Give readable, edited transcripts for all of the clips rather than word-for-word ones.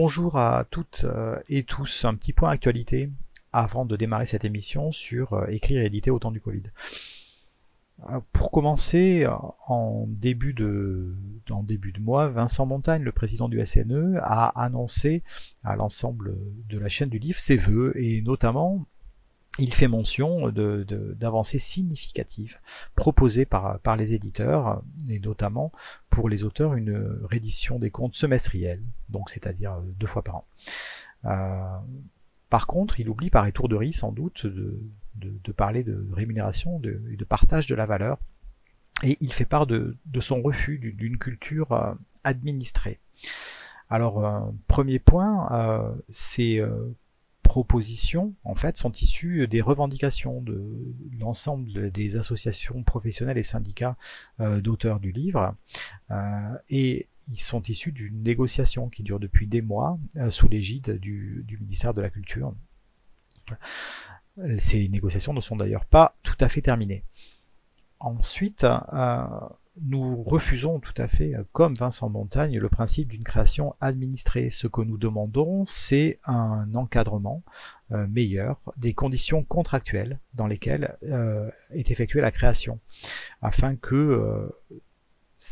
Bonjour à toutes et tous, un petit point actualité avant de démarrer cette émission sur écrire et éditer au temps du Covid. Pour commencer, en début de mois, Vincent Montagne, le président du SNE, a annoncé à l'ensemble de la chaîne du livre ses vœux, et notamment il fait mention d'avancées significatives proposées par les éditeurs, et notamment pour les auteurs une reddition des comptes semestriels, donc c'est-à-dire 2 fois par an. Par contre, il oublie par étourderie sans doute de parler de rémunération et de partage de la valeur, et il fait part de son refus d'une culture administrée. Alors, premier point, ces propositions en fait sont issues des revendications de l'ensemble des associations professionnelles et syndicats d'auteurs du livre, et ils sont issus d'une négociation qui dure depuis des mois sous l'égide du ministère de la Culture. Ces négociations ne sont d'ailleurs pas tout à fait terminées. Ensuite, nous refusons tout à fait, comme Vincent Montagne, le principe d'une création administrée. Ce que nous demandons, c'est un encadrement meilleur des conditions contractuelles dans lesquelles est effectuée la création, afin que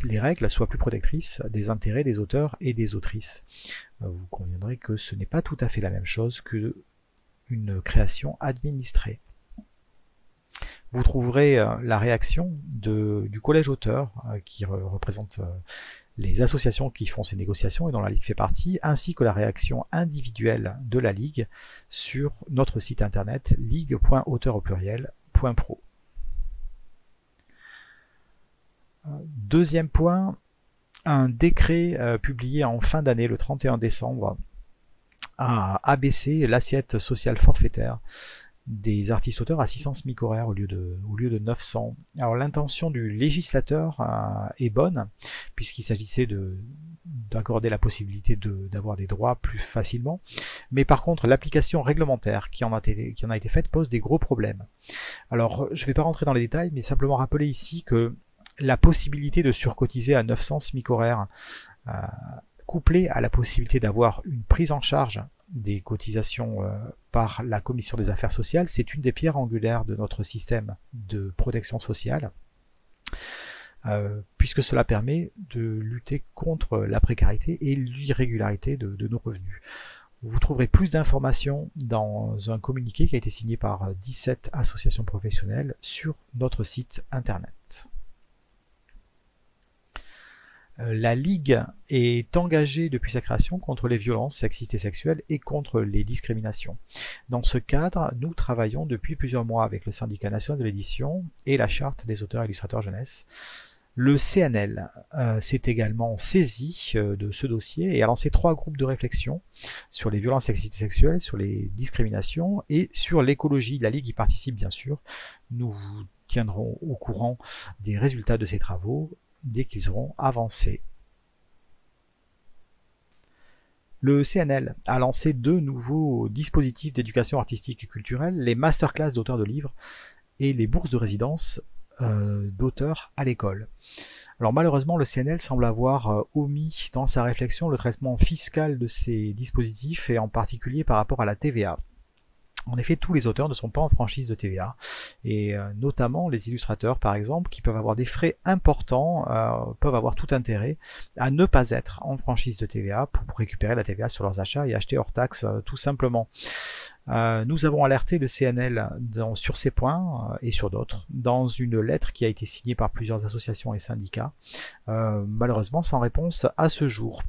les règles soient plus protectrices des intérêts des auteurs et des autrices. Vous conviendrez que ce n'est pas tout à fait la même chose que une création administrée. Vous trouverez la réaction du collège auteur qui représente les associations qui font ces négociations et dont la Ligue fait partie, ainsi que la réaction individuelle de la Ligue sur notre site internet ligue.auteur.pro. Deuxième point, un décret publié en fin d'année, le 31 décembre, a abaissé l'assiette sociale forfaitaire des artistes-auteurs à 600 SMIC horaires au lieu de 900. Alors l'intention du législateur est bonne, puisqu'il s'agissait d'accorder la possibilité d'avoir des droits plus facilement, mais par contre l'application réglementaire qui en a été faite pose des gros problèmes. Alors je ne vais pas rentrer dans les détails, mais simplement rappeler ici que la possibilité de surcotiser à 900 SMIC horaires, couplée à la possibilité d'avoir une prise en charge des cotisations par la Commission des affaires sociales, c'est une des pierres angulaires de notre système de protection sociale, puisque cela permet de lutter contre la précarité et l'irrégularité de nos revenus. Vous trouverez plus d'informations dans un communiqué qui a été signé par 17 associations professionnelles sur notre site internet. La Ligue est engagée depuis sa création contre les violences sexistes et sexuelles et contre les discriminations. Dans ce cadre, nous travaillons depuis plusieurs mois avec le syndicat national de l'édition et la charte des auteurs et illustrateurs jeunesse. Le CNL s'est également saisi de ce dossier et a lancé 3 groupes de réflexion sur les violences sexistes et sexuelles, sur les discriminations et sur l'écologie. La Ligue y participe bien sûr. Nous vous tiendrons au courant des résultats de ces travaux dès qu'ils auront avancé. Le CNL a lancé 2 nouveaux dispositifs d'éducation artistique et culturelle, les masterclass d'auteurs de livres et les bourses de résidence d'auteurs à l'école. Alors malheureusement, le CNL semble avoir omis dans sa réflexion le traitement fiscal de ces dispositifs, et en particulier par rapport à la TVA. En effet, tous les auteurs ne sont pas en franchise de TVA, et notamment les illustrateurs par exemple, qui peuvent avoir des frais importants, peuvent avoir tout intérêt à ne pas être en franchise de TVA pour récupérer la TVA sur leurs achats et acheter hors taxe tout simplement. Nous avons alerté le CNL sur ces points et sur d'autres dans une lettre qui a été signée par plusieurs associations et syndicats, malheureusement sans réponse à ce jour.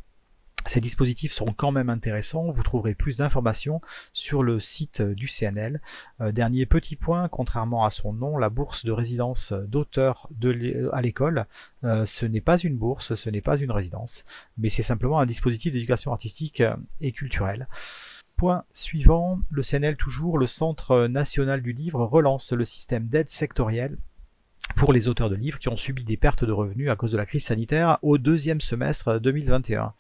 Ces dispositifs sont quand même intéressants, vous trouverez plus d'informations sur le site du CNL. Dernier petit point, contrairement à son nom, la bourse de résidence d'auteur à l'école, ce n'est pas une bourse, ce n'est pas une résidence, mais c'est simplement un dispositif d'éducation artistique et culturelle. Point suivant, le CNL toujours, le Centre national du livre relance le système d'aide sectorielle pour les auteurs de livres qui ont subi des pertes de revenus à cause de la crise sanitaire au 2e semestre 2021.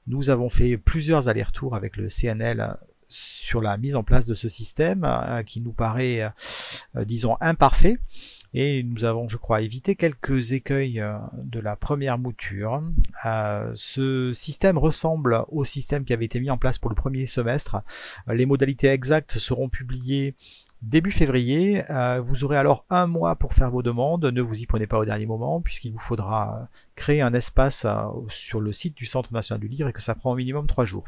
Nous avons fait plusieurs allers-retours avec le CNL sur la mise en place de ce système qui nous paraît, disons, imparfait. Et nous avons, je crois, évité quelques écueils de la première mouture. Ce système ressemble au système qui avait été mis en place pour le premier semestre. Les modalités exactes seront publiées début février. Vous aurez alors un mois pour faire vos demandes. Ne vous y prenez pas au dernier moment, puisqu'il vous faudra créer un espace sur le site du Centre national du livre et que ça prend au minimum 3 jours.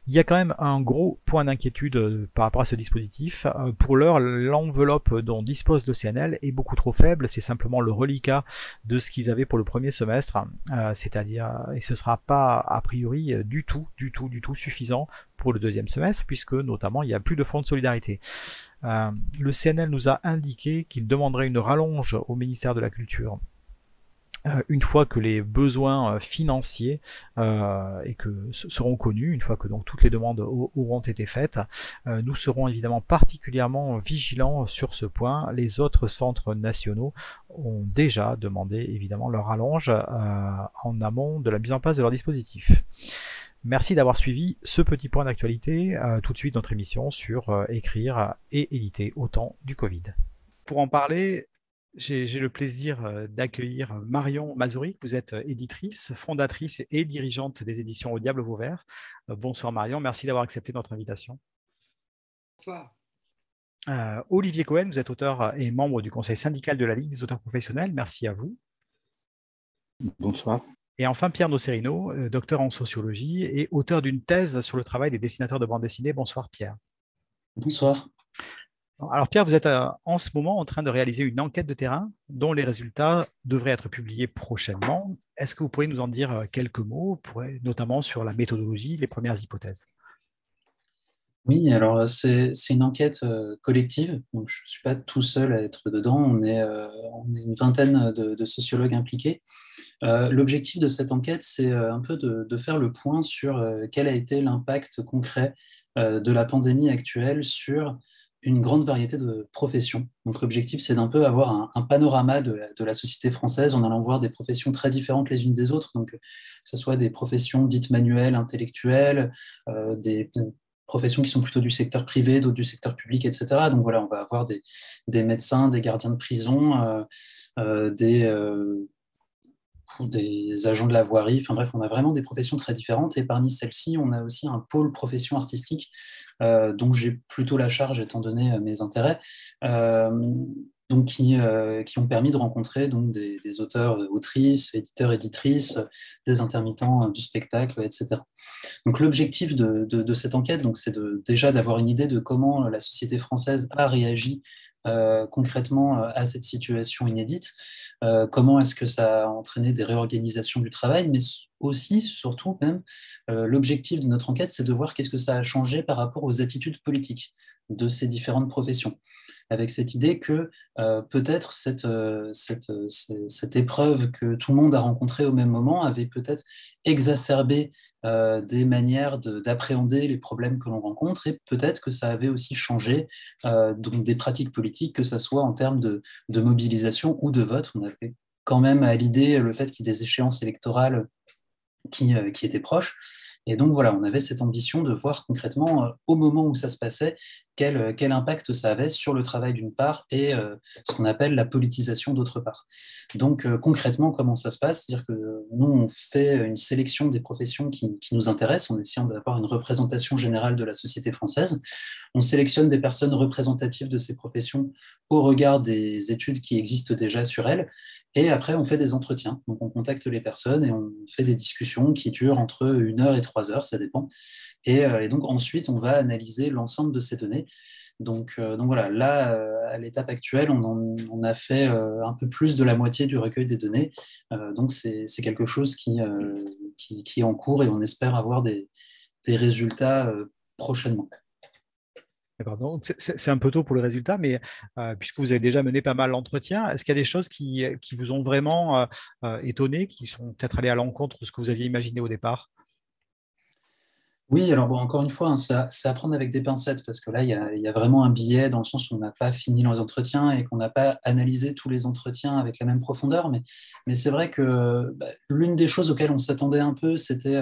Il y a quand même un gros point d'inquiétude par rapport à ce dispositif. Pour l'heure, l'enveloppe dont dispose le CNL est beaucoup trop faible. C'est simplement le reliquat de ce qu'ils avaient pour le premier semestre. C'est-à-dire, et ce sera pas a priori du tout suffisant pour le deuxième semestre, puisque notamment il n'y a plus de fonds de solidarité. Le CNL nous a indiqué qu'il demanderait une rallonge au ministère de la Culture une fois que les besoins financiers et que seront connus, une fois que donc toutes les demandes auront été faites, nous serons évidemment particulièrement vigilants sur ce point. Les autres centres nationaux ont déjà demandé évidemment leur rallonge en amont de la mise en place de leur dispositif. Merci d'avoir suivi ce petit point d'actualité. Tout de suite notre émission sur écrire et éditer au temps du Covid. Pour en parler, j'ai le plaisir d'accueillir Marion Mazouri. Vous êtes éditrice, fondatrice et dirigeante des éditions Au Diable Vauvert. Bonsoir Marion, merci d'avoir accepté notre invitation. Bonsoir. Olivier Cohen, vous êtes auteur et membre du conseil syndical de la Ligue des auteurs professionnels. Merci à vous. Bonsoir. Et enfin Pierre Nocerino, docteur en sociologie et auteur d'une thèse sur le travail des dessinateurs de bande dessinée. Bonsoir Pierre. Bonsoir. Alors Pierre, vous êtes en ce moment en train de réaliser une enquête de terrain dont les résultats devraient être publiés prochainement. Est-ce que vous pourriez nous en dire quelques mots, notamment sur la méthodologie, les premières hypothèses? Oui, alors c'est une enquête collective, donc je ne suis pas tout seul à être dedans, on est une vingtaine de sociologues impliqués. L'objectif de cette enquête, c'est un peu de faire le point sur quel a été l'impact concret de la pandémie actuelle sur une grande variété de professions. Donc l'objectif, c'est d'un peu avoir un panorama de la société française en allant voir des professions très différentes les unes des autres, donc que ce soit des professions dites manuelles, intellectuelles, des professions qui sont plutôt du secteur privé, d'autres du secteur public, etc. Donc voilà, on va avoir des médecins, des gardiens de prison, des agents de la voirie, enfin bref, on a vraiment des professions très différentes et parmi celles-ci, on a aussi un pôle profession artistique dont j'ai plutôt la charge étant donné mes intérêts, donc qui ont permis de rencontrer donc, des auteurs, autrices, éditeurs, éditrices, des intermittents du spectacle, etc. Donc l'objectif de cette enquête, donc, c'est déjà d'avoir une idée de comment la société française a réagi concrètement à cette situation inédite, comment est-ce que ça a entraîné des réorganisations du travail, mais aussi, surtout même, l'objectif de notre enquête, c'est de voir qu'est-ce que ça a changé par rapport aux attitudes politiques de ces différentes professions, avec cette idée que peut-être cette épreuve que tout le monde a rencontrée au même moment avait peut-être exacerbé des manières d'appréhender les problèmes que l'on rencontre, et peut-être que ça avait aussi changé donc des pratiques politiques, que ce soit en termes de mobilisation ou de vote. On avait quand même à l'idée le fait qu'il y ait des échéances électorales qui étaient proches. Et donc voilà, on avait cette ambition de voir concrètement, au moment où ça se passait, quel impact ça avait sur le travail d'une part et ce qu'on appelle la politisation d'autre part. Donc concrètement, comment ça se passe? C'est-à-dire que nous, on fait une sélection des professions qui nous intéressent en essayant d'avoir une représentation générale de la société française. On sélectionne des personnes représentatives de ces professions au regard des études qui existent déjà sur elles. Et après, on fait des entretiens. Donc, on contacte les personnes et on fait des discussions qui durent entre 1 heure et 3 heures, ça dépend. Et donc, ensuite, on va analyser l'ensemble de ces données. Donc voilà, là, à l'étape actuelle, on a fait un peu plus de la moitié du recueil des données. Donc, c'est quelque chose qui est en cours et on espère avoir des résultats prochainement. D'accord, donc c'est un peu tôt pour le résultat, mais puisque vous avez déjà mené pas mal d'entretiens, est-ce qu'il y a des choses qui vous ont vraiment étonné, qui sont peut-être allées à l'encontre de ce que vous aviez imaginé au départ? Oui, alors bon, encore une fois, hein, c'est à prendre avec des pincettes, parce que là, il y a vraiment un biais dans le sens où on n'a pas fini les entretiens et qu'on n'a pas analysé tous les entretiens avec la même profondeur. Mais c'est vrai que l'une des choses auxquelles on s'attendait un peu, c'était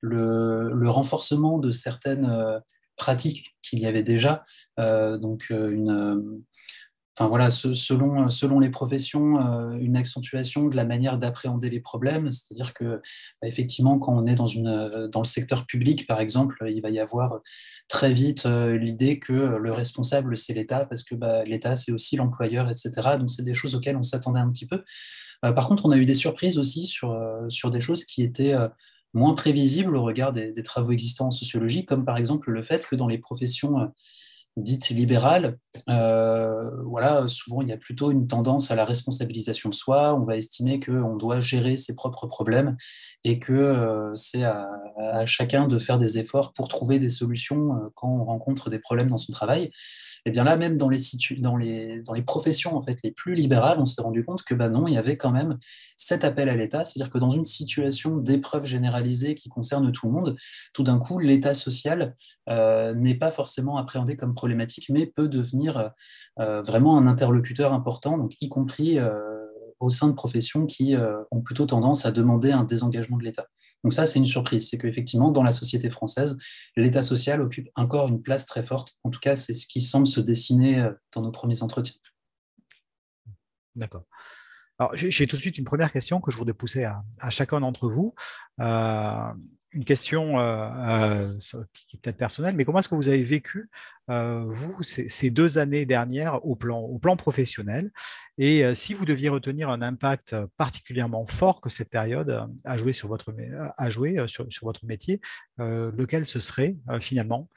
le renforcement de certaines pratiques qu'il y avait déjà. Donc, enfin voilà, selon les professions, une accentuation de la manière d'appréhender les problèmes. C'est-à-dire que, effectivement, quand on est dans le secteur public, par exemple, il va y avoir très vite l'idée que le responsable, c'est l'État, parce que l'État, c'est aussi l'employeur, etc. Donc, c'est des choses auxquelles on s'attendait un petit peu. Par contre, on a eu des surprises aussi sur des choses qui étaient moins prévisibles au regard des travaux existants en sociologie, comme par exemple le fait que dans les professions dites libérales, voilà, souvent il y a plutôt une tendance à la responsabilisation de soi. On va estimer qu'on doit gérer ses propres problèmes et que c'est à chacun de faire des efforts pour trouver des solutions quand on rencontre des problèmes dans son travail. Et bien là, même dans les professions en fait, les plus libérales, on s'est rendu compte que non, il y avait quand même cet appel à l'État, c'est-à-dire que dans une situation d'épreuve généralisée qui concerne tout le monde, tout d'un coup, l'État social n'est pas forcément appréhendé comme problématique, mais peut devenir vraiment un interlocuteur important, donc y compris au sein de professions qui ont plutôt tendance à demander un désengagement de l'État. Donc ça, c'est une surprise, c'est qu'effectivement, dans la société française, l'État social occupe encore une place très forte. En tout cas, c'est ce qui semble se dessiner dans nos premiers entretiens. D'accord. Alors, j'ai tout de suite une première question que je voudrais pousser à chacun d'entre vous. Une question qui est peut-être personnelle, mais comment est-ce que vous avez vécu, vous, ces 2 années dernières au plan professionnel? Et si vous deviez retenir un impact particulièrement fort que cette période a joué sur votre métier, lequel ce serait finalement,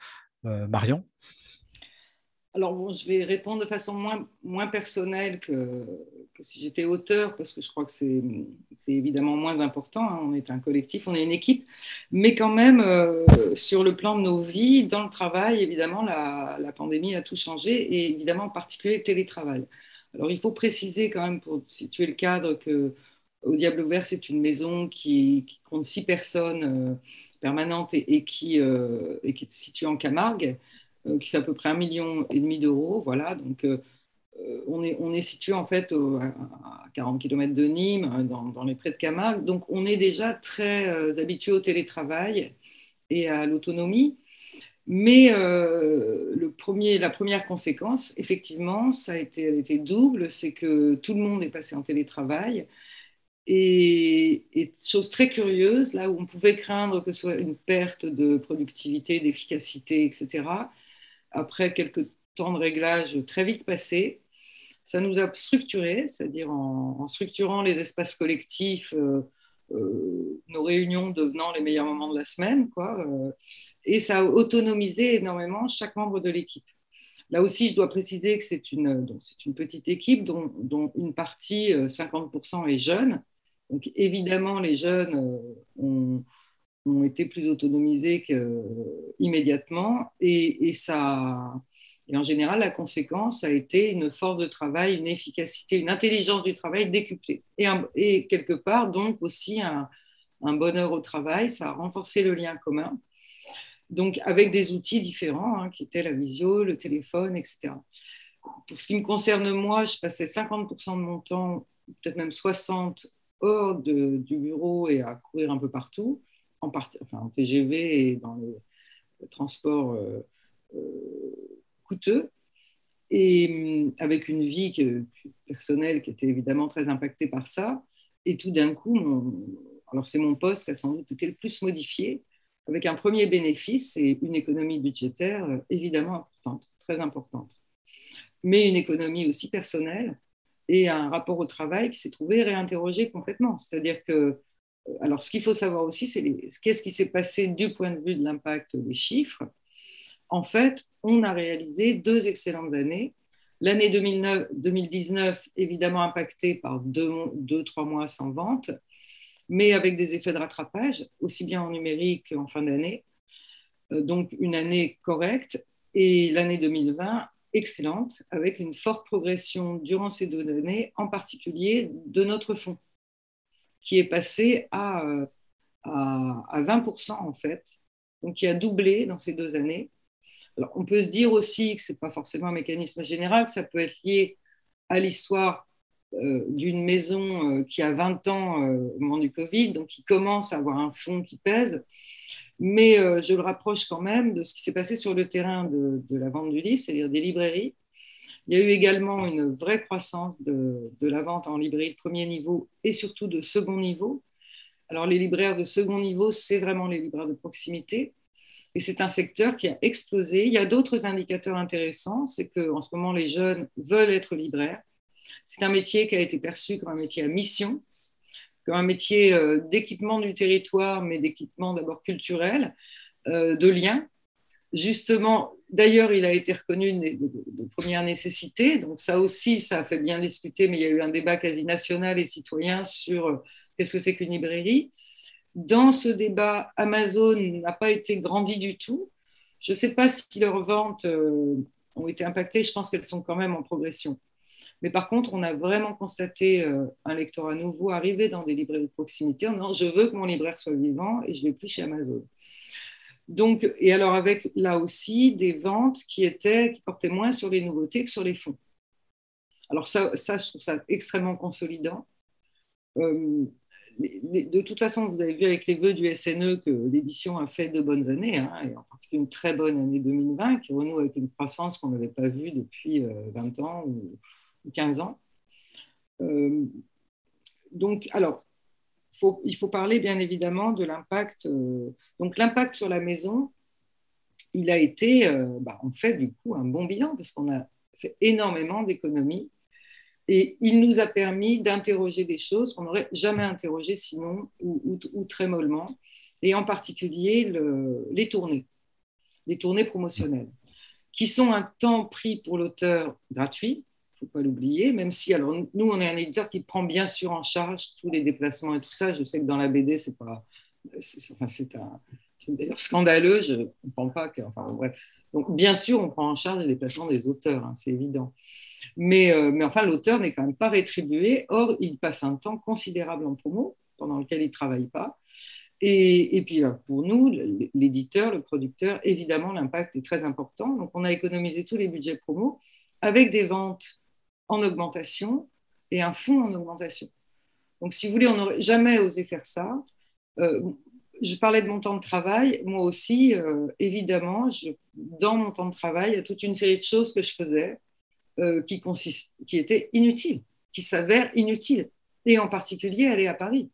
Marion? Alors, bon, je vais répondre de façon moins personnelle que si j'étais auteur, parce que je crois que c'est évidemment moins important, hein. On est un collectif, on est une équipe. Mais quand même, sur le plan de nos vies, dans le travail, évidemment, la pandémie a tout changé, et évidemment, en particulier le télétravail. Alors, il faut préciser quand même, pour situer le cadre, que au Diable Vert, c'est une maison qui compte 6 personnes permanentes et qui est située en Camargue, qui fait à peu près 1,5 million d'euros. Voilà, donc on est situé en fait à 40 km de Nîmes, dans les prés de Camargue. Donc on est déjà très habitué au télétravail et à l'autonomie. Mais la première conséquence, effectivement, elle a été double, c'est que tout le monde est passé en télétravail. Et chose très curieuse, là où on pouvait craindre que ce soit une perte de productivité, d'efficacité, etc., après quelques temps de réglage très vite passés, ça nous a structurés, c'est-à-dire en structurant les espaces collectifs, nos réunions devenant les meilleurs moments de la semaine, quoi, et ça a autonomisé énormément chaque membre de l'équipe. Là aussi, je dois préciser que c'est une petite équipe dont une partie, 50%, est jeune. Donc évidemment, les jeunes ont été plus autonomisés immédiatement, et en général, la conséquence a été une force de travail, une efficacité, une intelligence du travail décuplée. Et quelque part, donc aussi un bonheur au travail. Ça a renforcé le lien commun. Donc, avec des outils différents, hein, qui étaient la visio, le téléphone, etc. Pour ce qui me concerne, moi, je passais 50% de mon temps, peut-être même 60%, hors du bureau et à courir un peu partout, en TGV et dans les transports coûteux, et avec une vie personnelle qui était évidemment très impactée par ça. Et tout d'un coup, alors c'est mon poste qui a sans doute été le plus modifié, avec un premier bénéfice, c'est une économie budgétaire évidemment importante, très importante, mais une économie aussi personnelle et un rapport au travail qui s'est trouvé réinterrogé complètement. C'est-à-dire que, alors ce qu'il faut savoir aussi, c'est qu'est-ce qui s'est passé du point de vue de l'impact des chiffres. En fait, on a réalisé 2 excellentes années. L'année 2019, évidemment impactée par 2-3 mois sans vente, mais avec des effets de rattrapage, aussi bien en numérique qu'en fin d'année. Donc une année correcte. Et l'année 2020, excellente, avec une forte progression durant ces 2 années, en particulier de notre fonds, qui est passé à 20% en fait, donc qui a doublé dans ces 2 années. Alors, on peut se dire aussi que ce n'est pas forcément un mécanisme général, que ça peut être lié à l'histoire d'une maison qui a 20 ans au moment du Covid, donc qui commence à avoir un fonds qui pèse. Mais je le rapproche quand même de ce qui s'est passé sur le terrain de la vente du livre, c'est-à-dire des librairies. Il y a eu également une vraie croissance de la vente en librairie de premier niveau et surtout de second niveau. Alors, les libraires de second niveau, c'est vraiment les libraires de proximité. Et c'est un secteur qui a explosé. Il y a d'autres indicateurs intéressants. C'est qu'en ce moment, les jeunes veulent être libraires. C'est un métier qui a été perçu comme un métier à mission, comme un métier d'équipement du territoire, mais d'équipement d'abord culturel, de lien. Justement, d'ailleurs, il a été reconnu de première nécessité. Donc ça aussi, ça a fait bien discuter, mais il y a eu un débat quasi national et citoyen sur qu'est-ce que c'est qu'une librairie. Dans ce débat, Amazon n'a pas été grandi du tout. Je ne sais pas si leurs ventes ont été impactées. Je pense qu'elles sont quand même en progression. Mais par contre, on a vraiment constaté un lectorat nouveau arriver dans des librairies de proximité en disant « je veux que mon libraire soit vivant et je ne vais plus chez Amazon ». Donc, et alors avec là aussi des ventes qui portaient moins sur les nouveautés que sur les fonds. Alors ça je trouve ça extrêmement consolidant. De toute façon, vous avez vu avec les vœux du SNE que l'édition a fait de bonnes années, hein, et en particulier une très bonne année 2020 qui renoue avec une croissance qu'on n'avait pas vue depuis 20 ans ou 15 ans. Donc, alors, il faut parler bien évidemment de l'impact. Donc, l'impact sur la maison, il a été, on fait du coup un bon bilan parce qu'on a fait énormément d'économies et il nous a permis d'interroger des choses qu'on n'aurait jamais interrogées sinon ou très mollement, et en particulier les tournées promotionnelles, qui sont un temps pris pour l'auteur gratuit. Il ne faut pas l'oublier, même si, alors nous, on est un éditeur qui prend bien sûr en charge tous les déplacements et tout ça. Je sais que dans la BD, c'est un truc d'ailleurs scandaleux, je ne comprends pas que, enfin, bref. Donc, bien sûr, on prend en charge les déplacements des auteurs, hein, c'est évident. Mais enfin, l'auteur n'est quand même pas rétribué. Or, il passe un temps considérable en promo, pendant lequel il ne travaille pas. Et puis, pour nous, l'éditeur, le producteur, évidemment, l'impact est très important. Donc, on a économisé tous les budgets promo avec des ventes en augmentation et un fonds en augmentation. Donc, si vous voulez, on n'aurait jamais osé faire ça. Je parlais de mon temps de travail. Moi aussi, évidemment, dans mon temps de travail, il y a toute une série de choses que je faisais qui étaient inutiles, qui s'avèrent inutiles. Et en particulier, aller à Paris.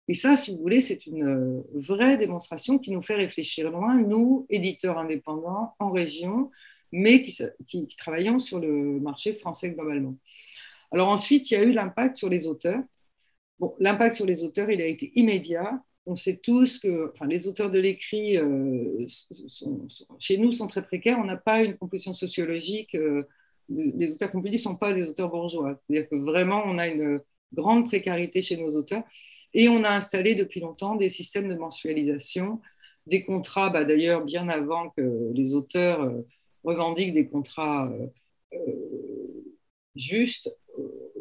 Et ça, si vous voulez, c'est une vraie démonstration qui nous fait réfléchir loin, nous, éditeurs indépendants en région, mais qui travaillons sur le marché français globalement. Alors ensuite, il y a eu l'impact sur les auteurs. Bon, l'impact sur les auteurs, il a été immédiat. On sait tous que les auteurs de l'écrit, chez nous, sont très précaires. On n'a pas une composition sociologique. Les auteurs qu'on publie ne sont pas des auteurs bourgeois. C'est-à-dire que vraiment, on a une grande précarité chez nos auteurs. Et on a installé depuis longtemps des systèmes de mensualisation, des contrats, d'ailleurs, bien avant que les auteurs revendiquent des contrats justes.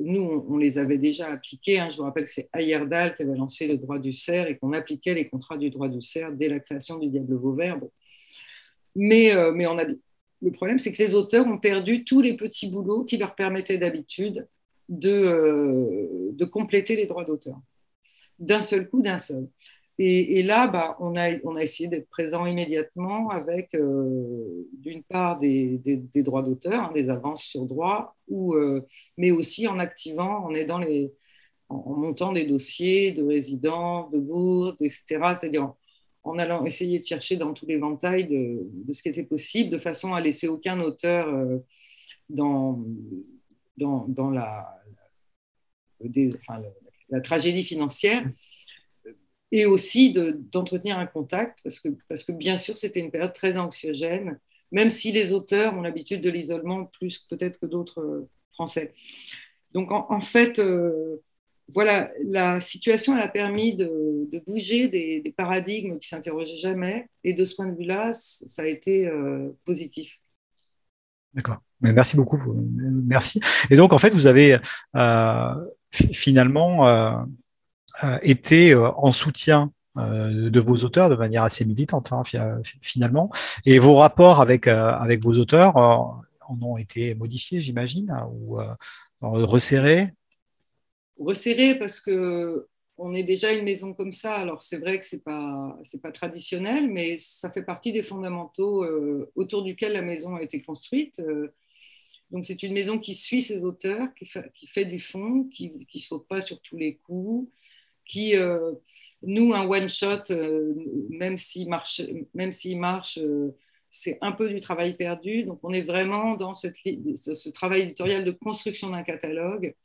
Nous, on les avait déjà appliqués. Hein. Je vous rappelle que c'est Ayerdal qui avait lancé le droit du cerf et qu'on appliquait les contrats du droit du cerf dès la création du Diable Vauvert. Bon. Mais le problème, c'est que les auteurs ont perdu tous les petits boulots qui leur permettaient d'habitude de compléter les droits d'auteur. D'un seul coup, d'un seul. Et là, on a essayé d'être présent immédiatement avec, d'une part, des droits d'auteur, hein, des avances sur droit, mais aussi en activant, en montant des dossiers de résidence, de bourse, etc. C'est-à-dire en allant essayer de chercher dans tous les ventails de ce qui était possible, de façon à laisser aucun auteur dans la tragédie financière. Et aussi d'entretenir un contact, parce que bien sûr, c'était une période très anxiogène, même si les auteurs ont l'habitude de l'isolement plus peut-être que d'autres Français. Donc, en fait, voilà, la situation, elle a permis de bouger des paradigmes qui ne s'interrogeaient jamais, et de ce point de vue-là, ça a été positif. D'accord. Merci beaucoup. Merci. Et donc, en fait, vous avez finalement été en soutien de vos auteurs de manière assez militante, hein, finalement. Et vos rapports avec vos auteurs en ont été modifiés, j'imagine, hein, ou resserrés. Resserrés parce qu'on est déjà une maison comme ça. Alors, c'est vrai que c'est pas traditionnel, mais ça fait partie des fondamentaux autour duquel la maison a été construite. Donc c'est une maison qui suit ses auteurs, qui fait du fond, qui ne saute pas sur tous les coups, qui nous, un one-shot, même s'il marche, c'est un peu du travail perdu. Donc on est vraiment dans ce travail éditorial de construction d'un catalogue.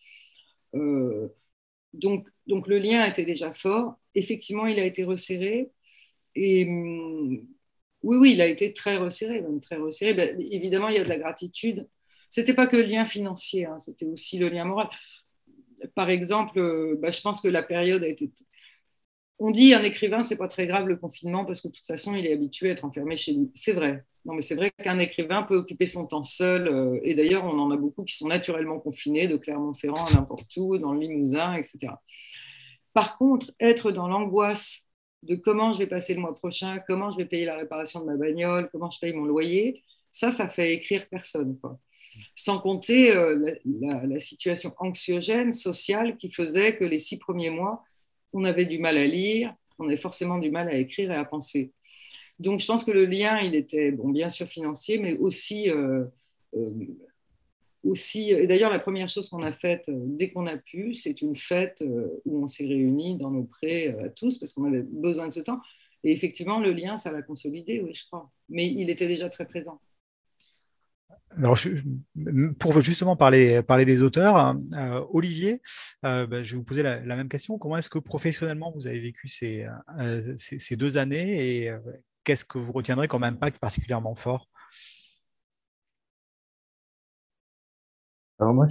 Donc le lien était déjà fort. Effectivement, il a été resserré. Et oui, il a été très resserré, même très resserré. Ben, évidemment, il y a de la gratitude. C'était pas que le lien financier, hein, c'était aussi le lien moral. Par exemple, je pense que la période a été... On dit un écrivain, c'est pas très grave le confinement parce que de toute façon, il est habitué à être enfermé chez lui. C'est vrai. Non, mais c'est vrai qu'un écrivain peut occuper son temps seul. Et d'ailleurs, on en a beaucoup qui sont naturellement confinés, de Clermont-Ferrand à n'importe où, dans le Limousin, etc. Par contre, être dans l'angoisse de comment je vais passer le mois prochain, comment je vais payer la réparation de ma bagnole, comment je paye mon loyer, ça fait écrire personne, quoi. Sans compter la situation anxiogène, sociale, qui faisait que les 6 premiers mois, on avait du mal à lire, on avait forcément du mal à écrire et à penser. Donc, je pense que le lien, il était, bon, bien sûr financier, mais aussi... et d'ailleurs, la première chose qu'on a faite dès qu'on a pu, c'est une fête où on s'est réunis dans nos prés tous, parce qu'on avait besoin de ce temps. Et effectivement, le lien, ça l'a consolidé, oui, je crois. Mais il était déjà très présent. Alors, pour justement parler des auteurs, Olivier, je vais vous poser la même question. Comment est-ce que professionnellement vous avez vécu ces 2 années et qu'est-ce que vous retiendrez comme impact particulièrement fort? Alors moi,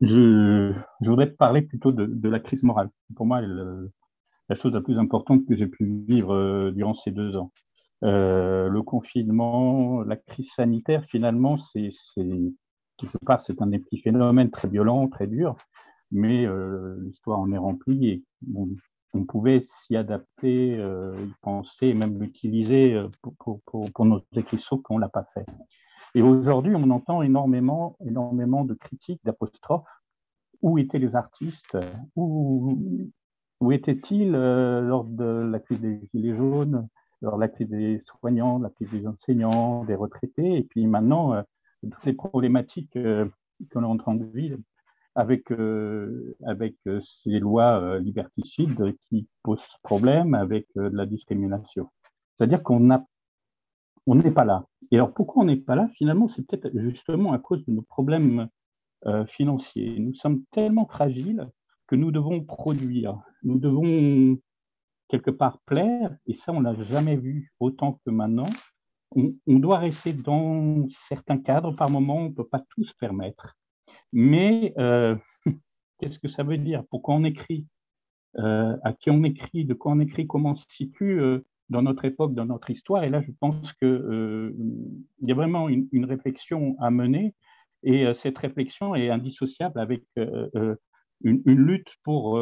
je voudrais te parler plutôt de la crise morale. Pour moi, la chose la plus importante que j'ai pu vivre durant ces 2 ans. Le confinement, la crise sanitaire, finalement, quelque part, c'est un épiphénomène très violent, très dur, mais l'histoire en est remplie et on pouvait s'y adapter, y penser et même l'utiliser pour nos écrits, sauf qu'on ne l'a pas fait. Et aujourd'hui, on entend énormément de critiques, d'apostrophes. Où étaient les artistes? Où étaient-ils lors de la crise des Gilets jaunes, lors de la crise des soignants, de la crise des enseignants, des retraités? Et puis maintenant, toutes les problématiques qu'on est en train de vivre avec ces lois liberticides qui posent problème, avec de la discrimination. C'est-à-dire qu'on n'est pas là. Et alors, pourquoi on n'est pas là? Finalement, c'est peut-être justement à cause de nos problèmes financiers. Nous sommes tellement fragiles que nous devons produire. Nous devons quelque part plaire, et ça, on ne l'a jamais vu autant que maintenant. On doit rester dans certains cadres par moment, on ne peut pas tout se permettre. Mais qu'est-ce que ça veut dire? Pourquoi on écrit? À qui on écrit? De quoi on écrit? Comment on se situe dans notre époque, dans notre histoire? Et là, je pense qu'il y a vraiment une réflexion à mener, et cette réflexion est indissociable avec une lutte pour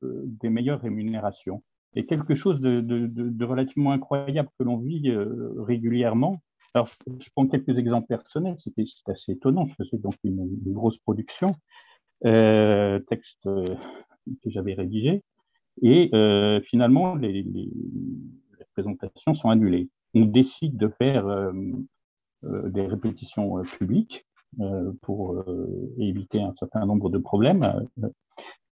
des meilleures rémunérations. Et quelque chose de relativement incroyable que l'on vit régulièrement. Alors, je prends quelques exemples personnels, c'était assez étonnant. Je faisais donc une grosse production, texte que j'avais rédigé, et finalement, les présentations sont annulées. On décide de faire des répétitions publiques pour éviter un certain nombre de problèmes,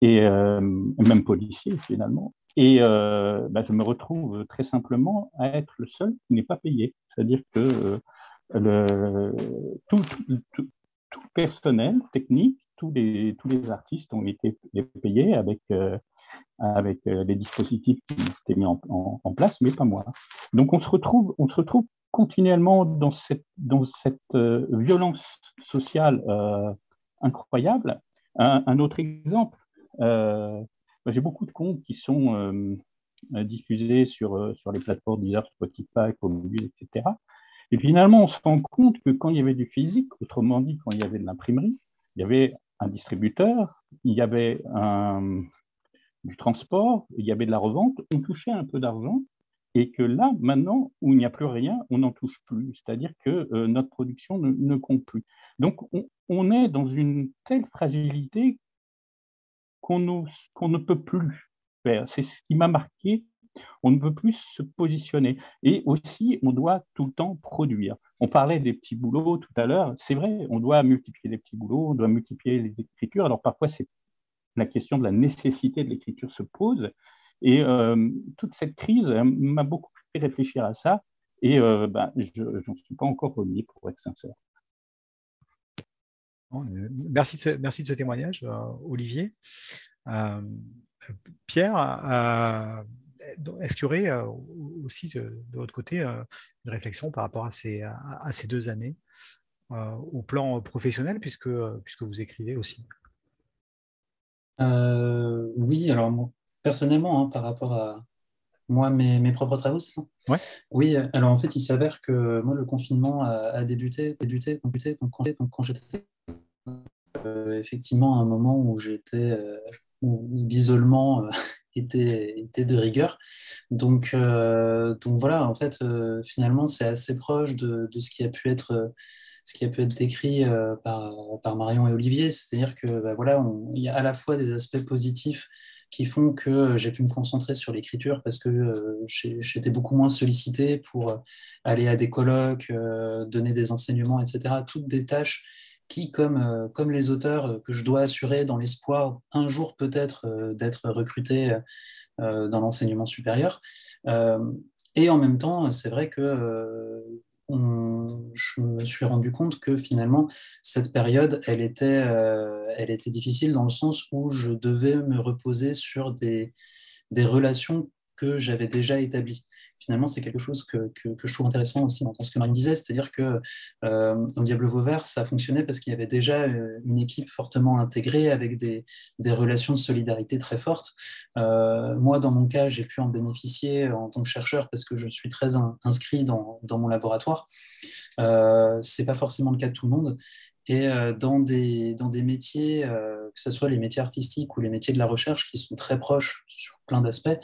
et même policiers finalement. Et je me retrouve très simplement à être le seul qui n'est pas payé. C'est-à-dire que tout le personnel technique, tous les artistes ont été payés avec les dispositifs qui étaient mis en place, mais pas moi. Donc on se retrouve continuellement dans cette violence sociale incroyable. Un autre exemple, j'ai beaucoup de comptes qui sont diffusés sur les plateformes Deezer, Spotify, Mobile, etc. Et finalement, on se rend compte que quand il y avait du physique, autrement dit, quand il y avait de l'imprimerie, il y avait un distributeur, il y avait du transport, il y avait de la revente, on touchait un peu d'argent, et que là, maintenant, où il n'y a plus rien, on n'en touche plus. C'est-à-dire que notre production ne compte plus. Donc, on est dans une telle fragilité qu'on ne peut plus faire. C'est ce qui m'a marqué. On ne peut plus se positionner. Et aussi, on doit tout le temps produire. On parlait des petits boulots tout à l'heure. C'est vrai, on doit multiplier les petits boulots, on doit multiplier les écritures. Alors parfois, c'est la question de la nécessité de l'écriture se pose. Et toute cette crise m'a beaucoup fait réfléchir à ça. Et je n'en suis pas encore remis, pour être sincère. Merci de ce témoignage, Olivier. Pierre, est-ce qu'il y aurait aussi de votre côté une réflexion par rapport à ces 2 années au plan professionnel, puisque vous écrivez aussi? Oui, alors moi, personnellement, par rapport à moi, mes propres travaux, c'est ça? Ouais. Oui, alors en fait, il s'avère que moi, le confinement a débuté quand j'étais effectivement à un moment où où l'isolement était de rigueur. Donc voilà, en fait, finalement, c'est assez proche de ce qui a pu être décrit par Marion et Olivier, c'est-à-dire que voilà, il y a à la fois des aspects positifs qui font que j'ai pu me concentrer sur l'écriture parce que j'étais beaucoup moins sollicité pour aller à des colloques, donner des enseignements, etc. Toutes des tâches qui, comme les auteurs que je dois assurer dans l'espoir un jour peut-être d'être recruté dans l'enseignement supérieur. Et en même temps, c'est vrai que je me suis rendu compte que finalement, cette période, elle était difficile dans le sens où je devais me reposer sur des relations que j'avais déjà établies. Finalement, c'est quelque chose que je trouve intéressant aussi dans ce que Marine disait, c'est-à-dire que au Diable Vauvert, ça fonctionnait parce qu'il y avait déjà une équipe fortement intégrée avec des relations de solidarité très fortes. Moi, dans mon cas, j'ai pu en bénéficier en tant que chercheur parce que je suis très inscrit dans mon laboratoire. C'est pas forcément le cas de tout le monde. Et dans des métiers, que ce soit les métiers artistiques ou les métiers de la recherche, qui sont très proches sur plein d'aspects,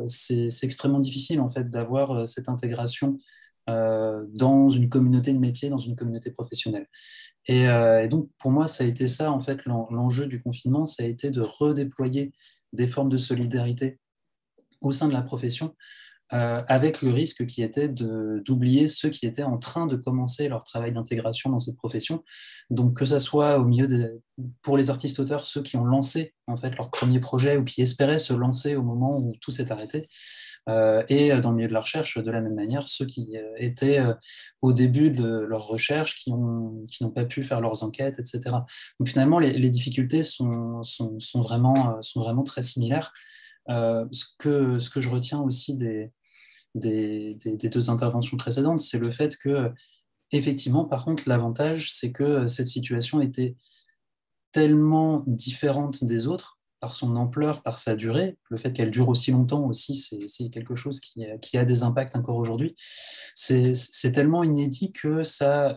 c'est extrêmement difficile en fait d'avoir cette intégration dans une communauté de métiers, dans une communauté professionnelle. Et donc pour moi, ça a été ça en fait l'enjeu du confinement, ça a été de redéployer des formes de solidarité au sein de la profession, avec le risque qui était d'oublier ceux qui étaient en train de commencer leur travail d'intégration dans cette profession. Donc que ça soit pour les artistes-auteurs, ceux qui ont lancé en fait leur premier projet ou qui espéraient se lancer au moment où tout s'est arrêté, et dans le milieu de la recherche, de la même manière, ceux qui étaient au début de leur recherche, qui n'ont pas pu faire leurs enquêtes, etc. Donc finalement, les difficultés sont vraiment très similaires. Ce que je retiens aussi des 2 interventions précédentes, c'est le fait que, effectivement, par contre, l'avantage, c'est que cette situation était tellement différente des autres par son ampleur, par sa durée. Le fait qu'elle dure aussi longtemps aussi, c'est quelque chose qui a des impacts encore aujourd'hui. C'est tellement inédit que ça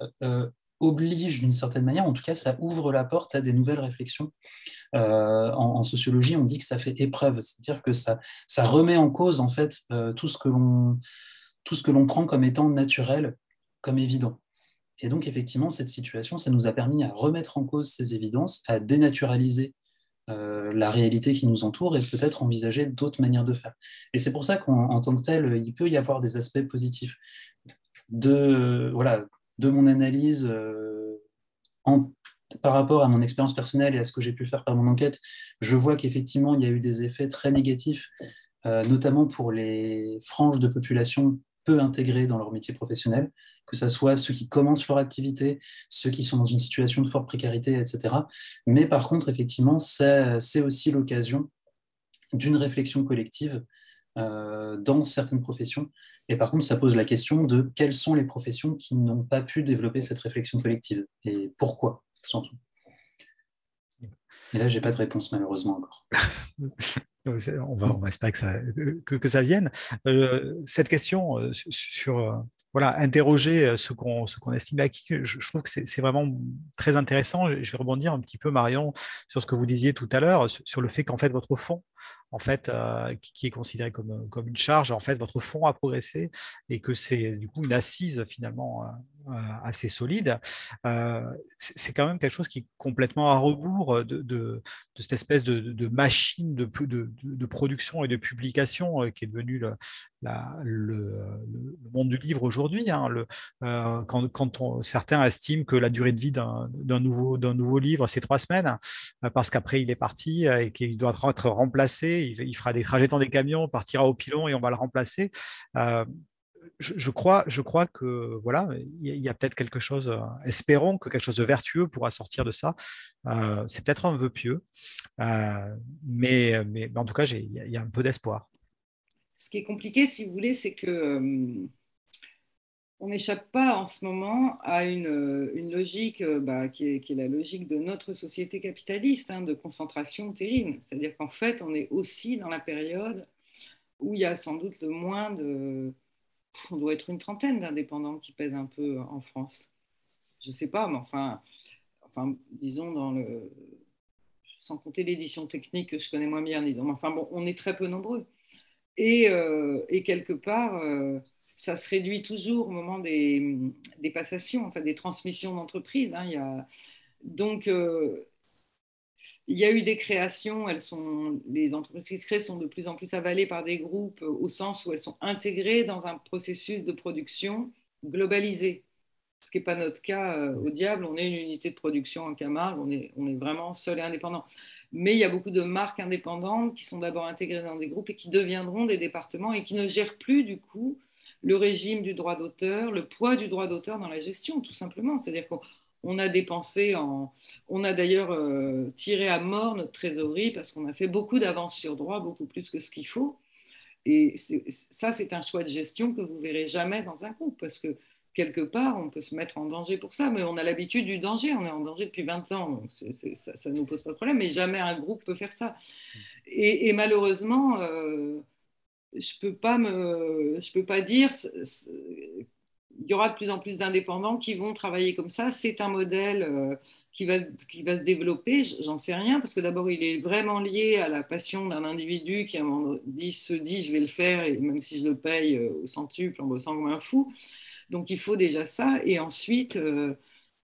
oblige d'une certaine manière, en tout cas, ça ouvre la porte à des nouvelles réflexions. En sociologie, on dit que ça fait épreuve, c'est-à-dire que ça remet en cause en fait tout ce que l'on prend comme étant naturel, comme évident. Et donc effectivement, cette situation, ça nous a permis à remettre en cause ces évidences, à dénaturaliser la réalité qui nous entoure et peut-être envisager d'autres manières de faire. Et c'est pour ça qu'en tant que tel, il peut y avoir des aspects positifs de mon analyse par rapport à mon expérience personnelle et à ce que j'ai pu faire par mon enquête. Je vois qu'effectivement, il y a eu des effets très négatifs, notamment pour les franges de population peu intégrées dans leur métier professionnel, que ce soit ceux qui commencent leur activité, ceux qui sont dans une situation de forte précarité, etc. Mais par contre, effectivement, c'est aussi l'occasion d'une réflexion collective dans certaines professions. Et par contre, ça pose la question de quelles sont les professions qui n'ont pas pu développer cette réflexion collective et pourquoi, surtout. Et là, j'ai pas de réponse malheureusement encore. On va espérer que ça vienne. Cette question sur interroger ce qu'on estime acquis, je trouve que c'est vraiment très intéressant. Je vais rebondir un petit peu, Marion, sur ce que vous disiez tout à l'heure, sur le fait qu'en fait, votre fond en fait, qui est considéré comme une charge. En fait, votre fonds a progressé et que c'est du coup une assise finalement assez solide. C'est quand même quelque chose qui est complètement à rebours de cette espèce de machine de production et de publication qui est devenue le monde du livre aujourd'hui. Hein. Quand certains estiment que la durée de vie d'un nouveau livre, c'est 3 semaines, parce qu'après il est parti et qu'il doit être remplacé, il fera des trajets dans des camions, partira au pilon et on va le remplacer. Je crois que voilà, il y a peut-être quelque chose, espérons que quelque chose de vertueux pourra sortir de ça. C'est peut-être un vœu pieux, mais en tout cas, il y a un peu d'espoir. Ce qui est compliqué, si vous voulez, c'est que on n'échappe pas en ce moment à une logique qui est la logique de notre société capitaliste, hein, de concentration terrible. C'est-à-dire qu'en fait, on est aussi dans la période où il y a sans doute le moins de... On doit être une trentaine d'indépendants qui pèsent un peu en France. Je ne sais pas, mais enfin, disons, sans compter l'édition technique que je connais moins bien, disons. Enfin bon, on est très peu nombreux. Et quelque part, ça se réduit toujours au moment des passations, enfin des transmissions d'entreprises. Hein. Donc, il y a eu des créations, les entreprises qui se créent sont de plus en plus avalées par des groupes au sens où elles sont intégrées dans un processus de production globalisé. Ce qui n'est pas notre cas au Diable, on est une unité de production en Camargue, on est vraiment seul et indépendant. Mais il y a beaucoup de marques indépendantes qui sont d'abord intégrées dans des groupes et qui deviendront des départements et qui ne gèrent plus du coup le régime du droit d'auteur, le poids du droit d'auteur dans la gestion, tout simplement. C'est-à-dire qu'on a dépensé, on a d'ailleurs tiré à mort notre trésorerie parce qu'on a fait beaucoup d'avances sur droit, beaucoup plus que ce qu'il faut. Et ça, c'est un choix de gestion que vous ne verrez jamais dans un groupe parce que quelque part, on peut se mettre en danger pour ça, mais on a l'habitude du danger, on est en danger depuis 20 ans, donc ça ne nous pose pas de problème, mais jamais un groupe peut faire ça. Et malheureusement, je peux pas dire, il y aura de plus en plus d'indépendants qui vont travailler comme ça, c'est un modèle qui va se développer, j'en sais rien, parce que d'abord, il est vraiment lié à la passion d'un individu qui, à un moment donné, se dit, je vais le faire, et même si je le paye au centuple, en bossant comme un fou. Donc, il faut déjà ça. Et ensuite,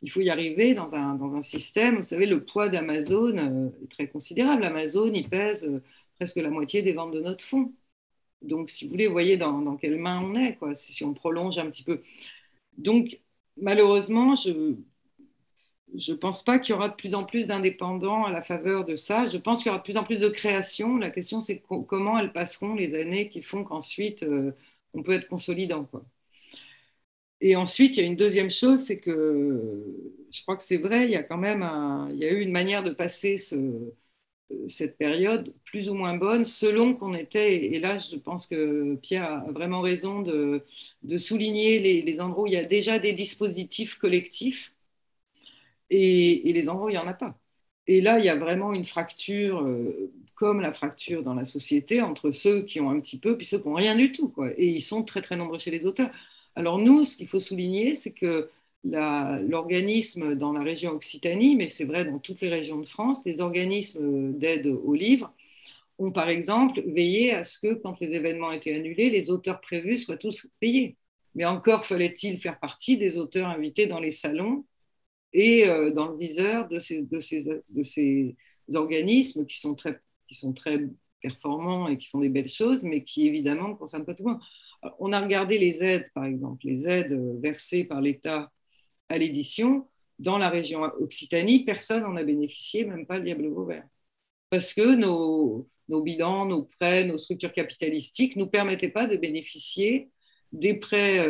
il faut y arriver dans un système. Vous savez, le poids d'Amazon est très considérable. Amazon, il pèse presque la moitié des ventes de notre fonds. Donc, si vous voulez, vous voyez dans quelle main on est, quoi, si on prolonge un petit peu. Donc, malheureusement, je ne pense pas qu'il y aura de plus en plus d'indépendants à la faveur de ça. Je pense qu'il y aura de plus en plus de créations. La question, c'est comment elles passeront les années qui font qu'ensuite, on peut être consolidant, quoi. Et ensuite, il y a une deuxième chose, c'est que je crois que c'est vrai, il y a quand même il y a eu une manière de passer cette période plus ou moins bonne selon qu'on était, et là je pense que Pierre a vraiment raison de souligner les endroits où il y a déjà des dispositifs collectifs et les endroits où il n'y en a pas. Et là, il y a vraiment une fracture, comme la fracture dans la société, entre ceux qui ont un petit peu puis ceux qui n'ont rien du tout, quoi. Et ils sont très très nombreux chez les auteurs. Alors nous, ce qu'il faut souligner, c'est que l'organisme dans la région Occitanie, mais c'est vrai dans toutes les régions de France, les organismes d'aide aux livres ont par exemple veillé à ce que quand les événements étaient annulés, les auteurs prévus soient tous payés. Mais encore fallait-il faire partie des auteurs invités dans les salons et dans le viseur de ces organismes qui sont très performants et qui font des belles choses, mais qui évidemment ne concernent pas tout le monde. Alors, on a regardé les aides, par exemple, les aides versées par l'État à l'édition. Dans la région Occitanie, personne n'en a bénéficié, même pas le Diable Vauvert. Parce que nos bilans, nos prêts, nos structures capitalistiques ne nous permettaient pas de bénéficier des prêts,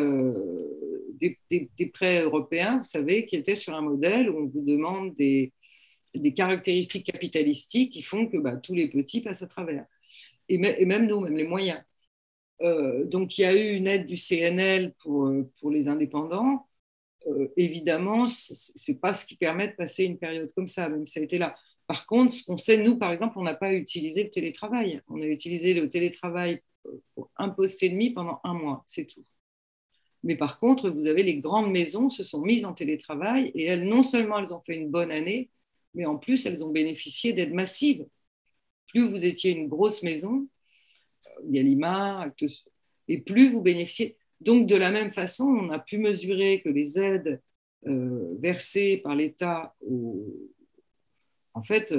des prêts européens, vous savez, qui étaient sur un modèle où on vous demande des caractéristiques capitalistiques qui font que tous les petits passent à travers. Et même nous, même les moyens. Donc, il y a eu une aide du CNL pour les indépendants. Évidemment, ce n'est pas ce qui permet de passer une période comme ça, même si ça a été là. Par contre, ce qu'on sait, nous, par exemple, on n'a pas utilisé le télétravail. On a utilisé le télétravail pour un poste et demi pendant 1 mois, c'est tout. Mais par contre, vous avez les grandes maisons se sont mises en télétravail et elles, non seulement elles ont fait une bonne année, mais en plus, elles ont bénéficié d'aides massives. plus vous étiez une grosse maison, Gallimard, et plus vous bénéficiez. Donc, de la même façon, on a pu mesurer que les aides versées par l'État en fait,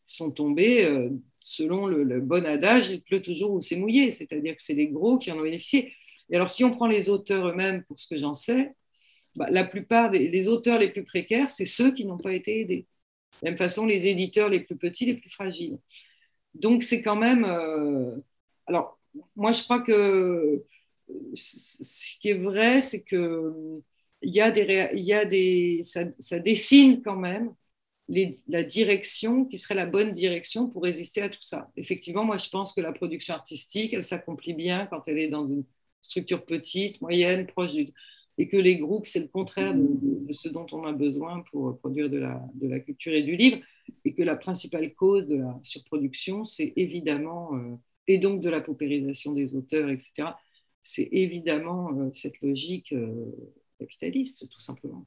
sont tombées selon le bon adage, il pleut toujours où c'est mouillé, c'est-à-dire que c'est les gros qui en ont bénéficié. Et alors, si on prend les auteurs eux-mêmes, pour ce que j'en sais, la plupart des auteurs les plus précaires, c'est ceux qui n'ont pas été aidés. De la même façon, les éditeurs les plus petits, les plus fragiles. Donc, c'est quand même... alors, moi, je crois que ce qui est vrai, c'est que ça dessine quand même la direction qui serait la bonne direction pour résister à tout ça. Effectivement, moi, je pense que la production artistique, elle s'accomplit bien quand elle est dans une structure petite, moyenne, proche et que les groupes, c'est le contraire de ce dont on a besoin pour produire de la culture et du livre, et que la principale cause de la surproduction, c'est évidemment, et donc de la paupérisation des auteurs, etc., c'est évidemment cette logique capitaliste, tout simplement.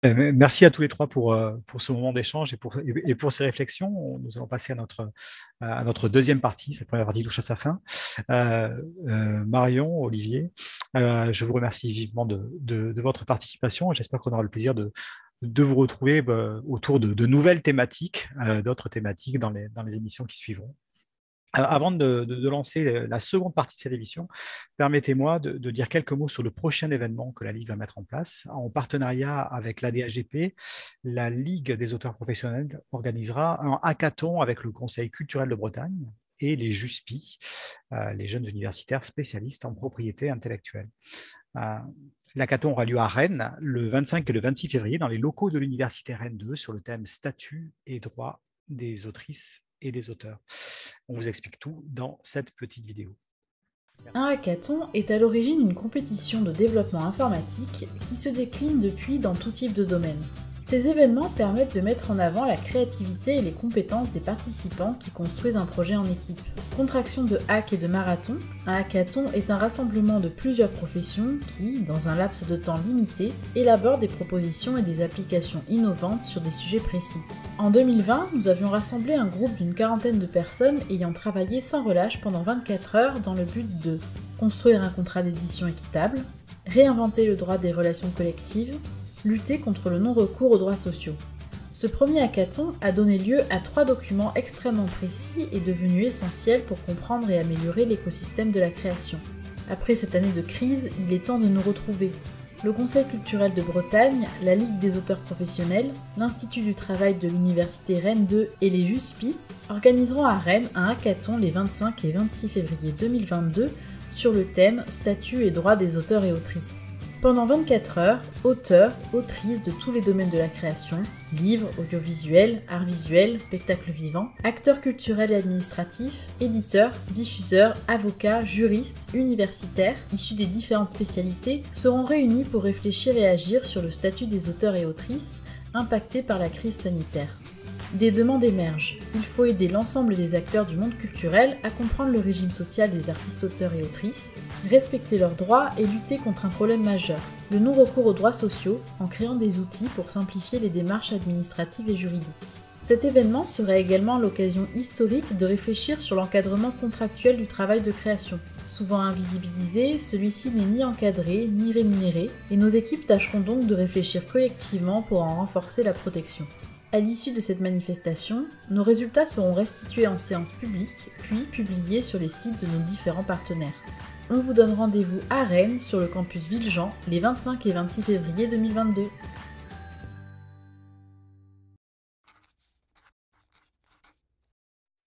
Merci à tous les trois pour ce moment d'échange et pour ces réflexions. Nous allons passer à notre deuxième partie. Cette première partie touche à sa fin. Marion, Olivier, je vous remercie vivement de votre participation. J'espère qu'on aura le plaisir de vous retrouver autour de nouvelles thématiques, d'autres thématiques dans les émissions qui suivront. Avant de lancer la seconde partie de cette émission, permettez-moi de dire quelques mots sur le prochain événement que la Ligue va mettre en place. En partenariat avec l'ADHGP, la Ligue des auteurs professionnels organisera un hackathon avec le Conseil culturel de Bretagne et les JUSPI, les jeunes universitaires spécialistes en propriété intellectuelle. L'hackathon aura lieu à Rennes le 25 et le 26 février dans les locaux de l'Université Rennes 2 sur le thème statut et droits des autrices et des auteurs. On vous explique tout dans cette petite vidéo. Un hackathon est à l'origine une compétition de développement informatique qui se décline depuis dans tout type de domaine. Ces événements permettent de mettre en avant la créativité et les compétences des participants qui construisent un projet en équipe. Contraction de hack et de marathon, un hackathon est un rassemblement de plusieurs professions qui, dans un laps de temps limité, élaborent des propositions et des applications innovantes sur des sujets précis. En 2020, nous avions rassemblé un groupe d'une 40aine de personnes ayant travaillé sans relâche pendant 24 heures dans le but de construire un contrat d'édition équitable, réinventer le droit des relations collectives, lutter contre le non-recours aux droits sociaux. Ce premier hackathon a donné lieu à 3 documents extrêmement précis et devenus essentiels pour comprendre et améliorer l'écosystème de la création. Après cette année de crise, il est temps de nous retrouver. Le Conseil culturel de Bretagne, la Ligue des auteurs professionnels, l'Institut du travail de l'Université Rennes 2 et les JUSPI organiseront à Rennes un hackathon les 25 et 26 février 2022 sur le thème « Statut et droits des auteurs et autrices ». Pendant 24 heures, auteurs, autrices de tous les domaines de la création, livres, audiovisuels, arts visuels, spectacles vivants, acteurs culturels et administratifs, éditeurs, diffuseurs, avocats, juristes, universitaires, issus des différentes spécialités, seront réunis pour réfléchir et agir sur le statut des auteurs et autrices impactés par la crise sanitaire. Des demandes émergent. Il faut aider l'ensemble des acteurs du monde culturel à comprendre le régime social des artistes auteurs et autrices, respecter leurs droits et lutter contre un problème majeur, le non-recours aux droits sociaux, en créant des outils pour simplifier les démarches administratives et juridiques. Cet événement serait également l'occasion historique de réfléchir sur l'encadrement contractuel du travail de création. Souvent invisibilisé, celui-ci n'est ni encadré ni rémunéré, et nos équipes tâcheront donc de réfléchir collectivement pour en renforcer la protection. À l'issue de cette manifestation, nos résultats seront restitués en séance publique, puis publiés sur les sites de nos différents partenaires. On vous donne rendez-vous à Rennes sur le campus Villejean les 25 et 26 février 2022.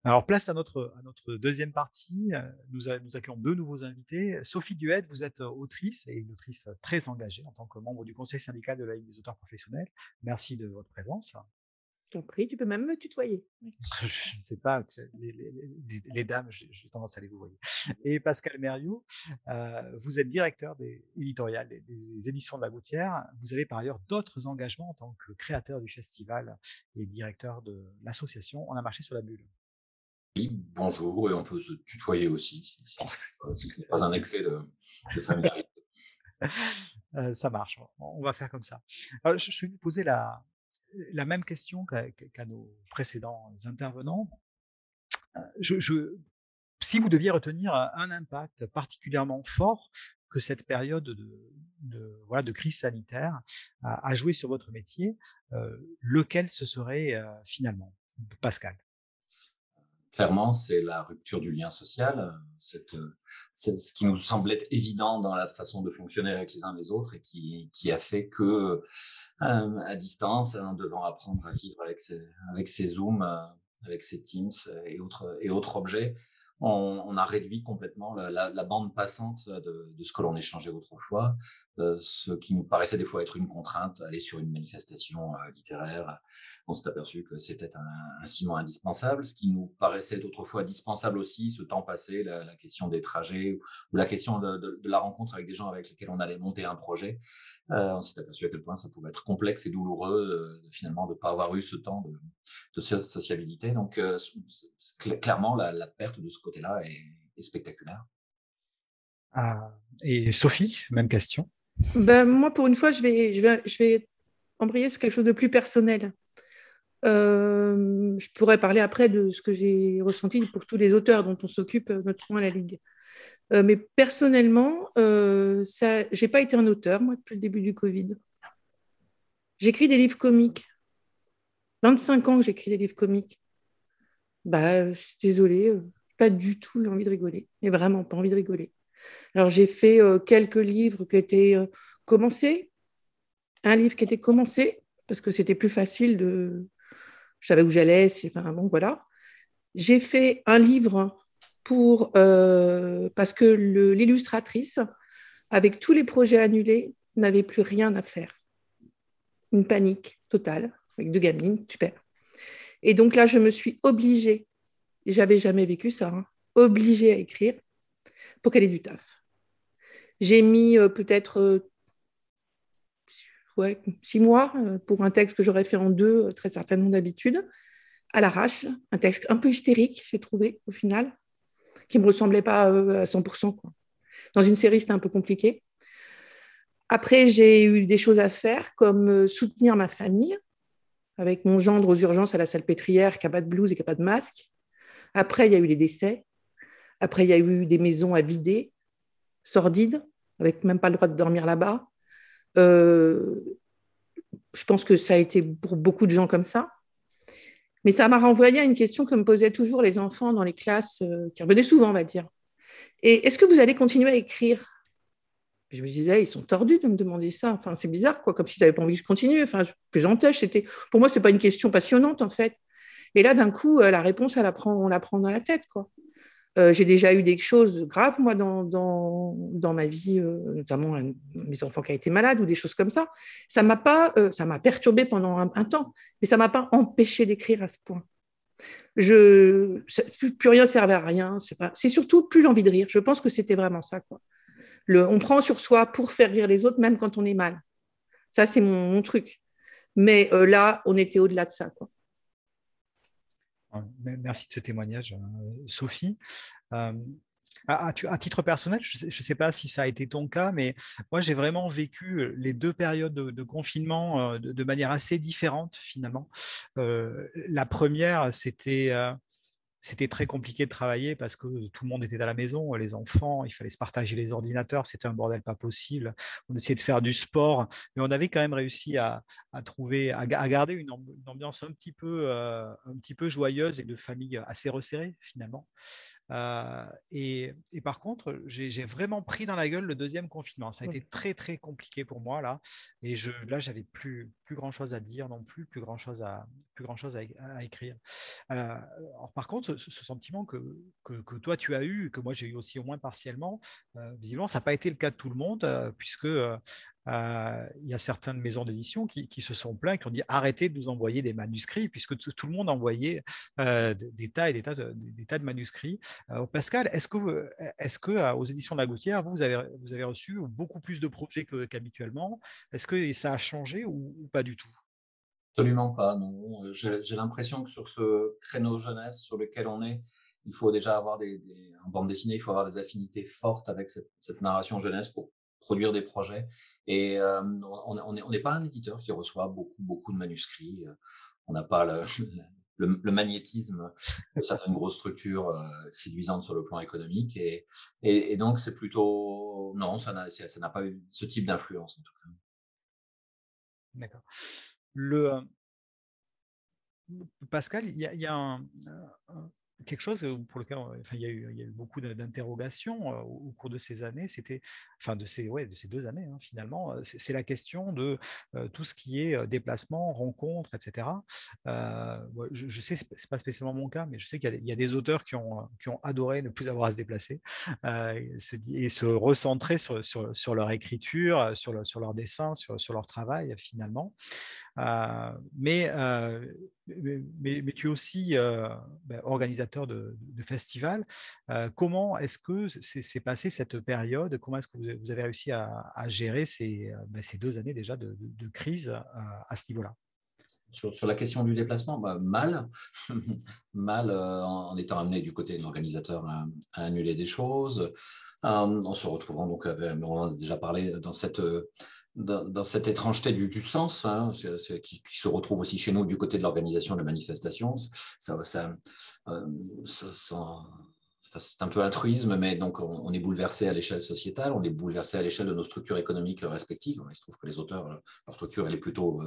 Alors, place à notre deuxième partie. Nous accueillons 2 nouveaux invités. Sophie Duette, vous êtes autrice et une autrice très engagée en tant que membre du conseil syndical de la Ligue des auteurs professionnels. Merci de votre présence. Je t'en prie, tu peux même me tutoyer. Je ne sais pas, les dames, j'ai tendance à les vous voyer. Et Pascal Mériou, vous êtes directeur éditorial des éditions de la Gouttière. Vous avez par ailleurs d'autres engagements en tant que créateur du festival et directeur de l'association On a marché sur la bulle. Oui, bonjour, et on peut se tutoyer aussi, si ce n'est pas un excès de familiarité. Ça marche, on va faire comme ça. Alors, je vais vous poser la même question qu'à nos précédents intervenants. Si vous deviez retenir un impact particulièrement fort que cette période de crise sanitaire a joué sur votre métier, lequel ce serait finalement, Pascal? Clairement, c'est la rupture du lien social. C'est ce qui nous semblait évident dans la façon de fonctionner avec les uns les autres et qui a fait que, à distance, devant apprendre à vivre avec ces Zooms, avec ces Teams et autres objets, on a réduit complètement la bande passante de ce que l'on échangeait autrefois, ce qui nous paraissait des fois être une contrainte, aller sur une manifestation littéraire. On s'est aperçu que c'était un ciment indispensable, ce qui nous paraissait autrefois dispensable aussi, ce temps passé, la question des trajets ou la question de la rencontre avec des gens avec lesquels on allait monter un projet. On s'est aperçu à quel point ça pouvait être complexe et douloureux finalement de ne pas avoir eu ce temps de sociabilité. Donc, clairement, la perte de ce côté-là est spectaculaire. Et Sophie, même question. Moi, pour une fois, je vais embrayer sur quelque chose de plus personnel. Je pourrais parler après de ce que j'ai ressenti pour tous les auteurs dont on s'occupe notamment à la Ligue. Mais personnellement, je n'ai pas été un auteur, moi, depuis le début du Covid. J'écris des livres comiques. 25 ans que j'écris des livres comiques. Désolée, pas du tout envie de rigoler, mais vraiment pas envie de rigoler. Alors, j'ai fait quelques livres qui étaient commencés, un livre qui était commencé, parce que c'était plus facile je savais où j'allais, voilà. J'ai fait un livre parce que l'illustratrice, avec tous les projets annulés, n'avait plus rien à faire. Une panique totale, avec 2 gamines, super. Et donc là, je me suis obligée, j'avais jamais vécu ça, obligée à écrire pour qu'elle ait du taf. J'ai mis peut-être 6 mois pour un texte que j'aurais fait en 2, très certainement d'habitude, à l'arrache, un texte un peu hystérique, j'ai trouvé, au final, qui ne me ressemblait pas à 100%. Quoi. Dans une série, c'était un peu compliqué. Après, j'ai eu des choses à faire, comme soutenir ma famille, avec mon gendre aux urgences à la Salpêtrière, qui n'a pas de blouse et qui n'a pas de masque. Après, il y a eu les décès. Après, il y a eu des maisons à vider, sordides, avec même pas le droit de dormir là-bas. Je pense que ça a été pour beaucoup de gens comme ça. Mais ça m'a renvoyé à une question que me posaient toujours les enfants dans les classes, qui revenaient souvent, on va dire. Et est-ce que vous allez continuer à écrire ? Je me disais, ils sont tordus de me demander ça. Enfin, c'est bizarre, quoi, comme s'ils n'avaient pas envie que je continue. Enfin, que j'empêche. Pour moi, ce n'était pas une question passionnante, en fait. Et là, d'un coup, la réponse, on la prend dans la tête, quoi. J'ai déjà eu des choses graves, moi, dans ma vie, notamment mes enfants qui ont été malades ou des choses comme ça. Ça m'a perturbée pendant un temps, mais ça ne m'a pas empêché d'écrire à ce point. Plus rien ne servait à rien. C'est surtout plus l'envie de rire. Je pense que c'était vraiment ça, quoi. On prend sur soi pour faire rire les autres, même quand on est mal. Ça, c'est mon truc. Mais là, on était au-delà de ça, quoi. Merci de ce témoignage, Sophie. À titre personnel, je ne sais pas si ça a été ton cas, mais moi, j'ai vraiment vécu les 2 périodes de confinement de manière assez différente, finalement. La première, c'était très compliqué de travailler parce que tout le monde était à la maison, les enfants, il fallait se partager les ordinateurs, c'était un bordel pas possible. On essayait de faire du sport, mais on avait quand même réussi à garder une ambiance un petit peu joyeuse et de famille assez resserrée finalement. Et par contre, j'ai vraiment pris dans la gueule le 2e confinement. Ça a été très très compliqué pour moi là, et là j'avais plus grand chose à dire non plus, plus grand chose à écrire. Alors, par contre, ce sentiment que toi tu as eu, que moi j'ai eu aussi au moins partiellement, visiblement ça n'a pas été le cas de tout le monde, puisque il y a certaines maisons d'édition qui se sont plaints, qui ont dit arrêtez de nous envoyer des manuscrits, puisque tout le monde envoyait des tas de manuscrits. Pascal, est-ce que aux éditions de La Gautière, vous avez reçu beaucoup plus de projets qu'habituellement? Est-ce que ça a changé ou pas du tout? Absolument pas, non. J'ai l'impression que sur ce créneau jeunesse sur lequel on est, il faut déjà avoir en bande dessinée, il faut avoir des affinités fortes avec cette narration jeunesse pour produire des projets. Et on n'est pas un éditeur qui reçoit beaucoup de manuscrits. On n'a pas le magnétisme de certaines grosses structures séduisantes sur le plan économique. Et donc, c'est plutôt... Non, ça n'a pas eu ce type d'influence, en tout cas. D'accord. Pascal, il y a quelque chose pour lequel il y a eu beaucoup d'interrogations au cours de ces années, de ces 2 années finalement, c'est la question de tout ce qui est déplacement, rencontres, etc. Je sais, c'est pas spécialement mon cas, mais je sais qu'il y a des auteurs qui ont adoré ne plus avoir à se déplacer et se recentrer sur leur écriture, sur leur dessin, sur leur travail finalement. Mais tu es aussi organisateur de festivals. Comment est-ce que s'est passée cette période? Comment est-ce que vous avez réussi à gérer ces 2 années déjà de crise à ce niveau-là? Sur la question du déplacement, mal, mal en étant amené du côté de l'organisateur à annuler des choses, en se retrouvant donc, on en a déjà parlé dans cette étrangeté du sens, qui se retrouve aussi chez nous du côté de l'organisation de la manifestation. C'est un peu un truisme, mais donc on est bouleversé à l'échelle sociétale, on est bouleversé à l'échelle de nos structures économiques respectives. Il se trouve que les auteurs, leur structure, elle est plutôt